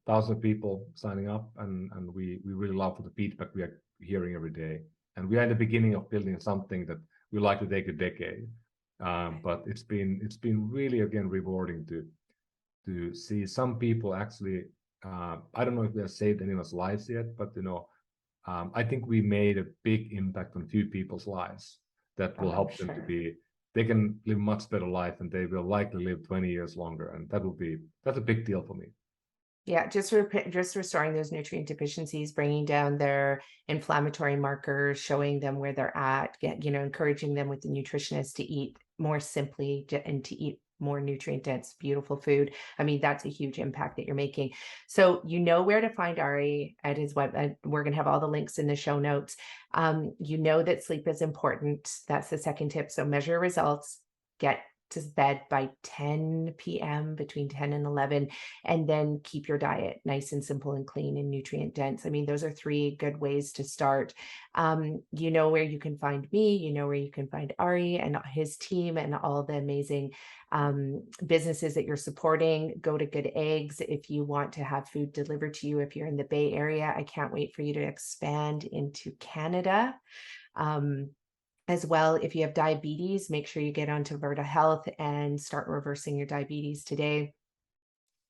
thousands of people signing up, and we really love for the feedback we are hearing every day. And we are in the beginning of building something that we like to take a decade. But it's been really, again, rewarding to see some people actually. I don't know if we have saved anyone's lives yet, but I think we made a big impact on few people's lives that will help them to be. They can live a much better life, and they will likely live 20 years longer, and that's a big deal for me. Yeah, just restoring those nutrient deficiencies, bringing down their inflammatory markers, showing them where they're at, encouraging them with the nutritionist to eat more simply and to eat more nutrient dense, beautiful food. I mean, that's a huge impact that you're making. So you know where to find Ari at his web. We're going to have all the links in the show notes. You know that sleep is important. That's the second tip. So measure results, get to bed by 10 p.m., between 10 and 11, and then keep your diet nice and simple and clean and nutrient dense. I mean, those are 3 good ways to start. You know where you can find me, you know where you can find Ari and his team and all the amazing businesses that you're supporting. Go to Good Eggs if you want to have food delivered to you if you're in the Bay Area. I can't wait for you to expand into Canada. As well, if you have diabetes, make sure you get onto Virta Health and start reversing your diabetes today.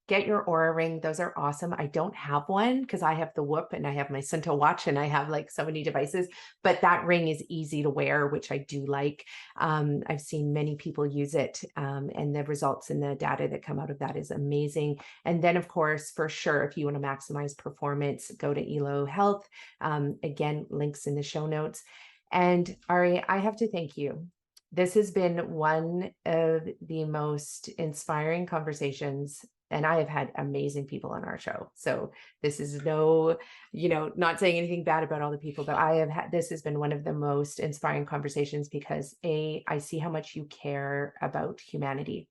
Get your Ōura ring. Those are awesome. I don't have one because I have the Whoop and I have my Sunto watch and I have like so many devices, but that ring is easy to wear, which I do like. I've seen many people use it, and the results and the data that come out of that is amazing. And then, of course, for sure, if you want to maximize performance, go to Elo Health. Again, links in the show notes. And Ari, I have to thank you. This has been one of the most inspiring conversations, and I have had amazing people on our show. So this is not saying anything bad about all the people, but this has been one of the most inspiring conversations because I see how much you care about humanity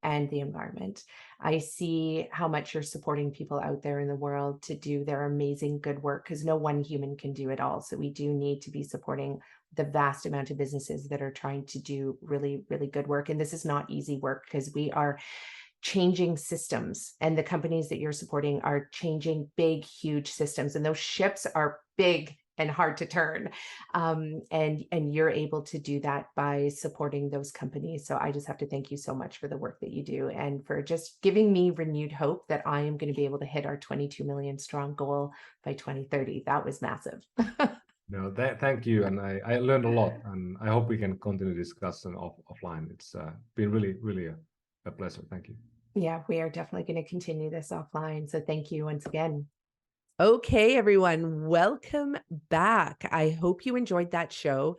and the environment. I see how much you're supporting people out there in the world to do their amazing good work, because no one human can do it all. So we do need to be supporting the vast amount of businesses that are trying to do really, really good work. And this is not easy work because we are changing systems, and the companies that you're supporting are changing big, huge systems. And those ships are big and hard to turn. And you're able to do that by supporting those companies. So I just have to thank you so much for the work that you do and for just giving me renewed hope that I am going to be able to hit our 22 million strong goal by 2030. That was massive. No, thank you. And I learned a lot, and I hope we can continue discussing offline. It's been really, really a pleasure. Thank you. Yeah, we are definitely going to continue this offline. So thank you once again. Okay, everyone, welcome back. I hope you enjoyed that show.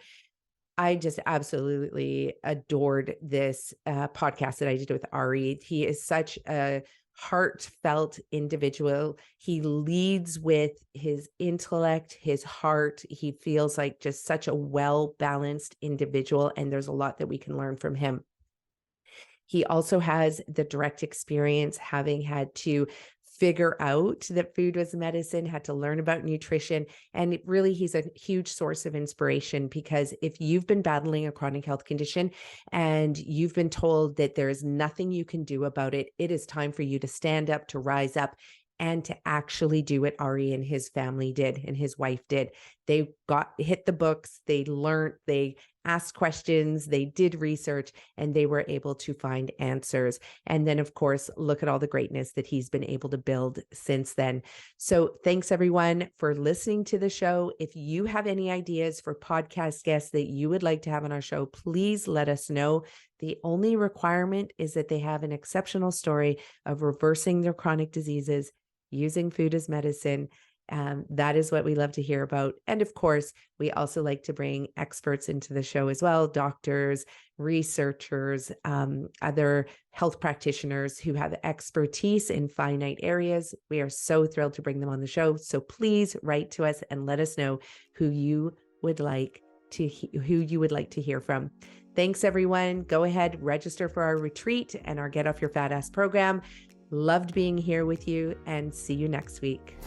I just absolutely adored this podcast that I did with Ari. He is such a heartfelt individual. He leads with his intellect, his heart. He feels like just such a well-balanced individual, and there's a lot that we can learn from him. He also has the direct experience, having had to figure out that food was medicine, had to learn about nutrition. And really, he's a huge source of inspiration, because if you've been battling a chronic health condition and you've been told that there is nothing you can do about it, it is time for you to stand up, to rise up, and to actually do what Ari and his family did and his wife did. They hit the books, they learned, they asked questions, they did research, and they were able to find answers. And then, of course, look at all the greatness that he's been able to build since then. So thanks, everyone, for listening to the show. If you have any ideas for podcast guests that you would like to have on our show, please let us know. The only requirement is that they have an exceptional story of reversing their chronic diseases, using food as medicine, That is what we love to hear about. And of course, we also like to bring experts into the show as well, doctors, researchers, other health practitioners who have expertise in finite areas. We are so thrilled to bring them on the show. So please write to us and let us know who you would like to hear from. Thanks, everyone. Go ahead, register for our retreat and our Get Off Your Fat Ass program. Loved being here with you, and see you next week.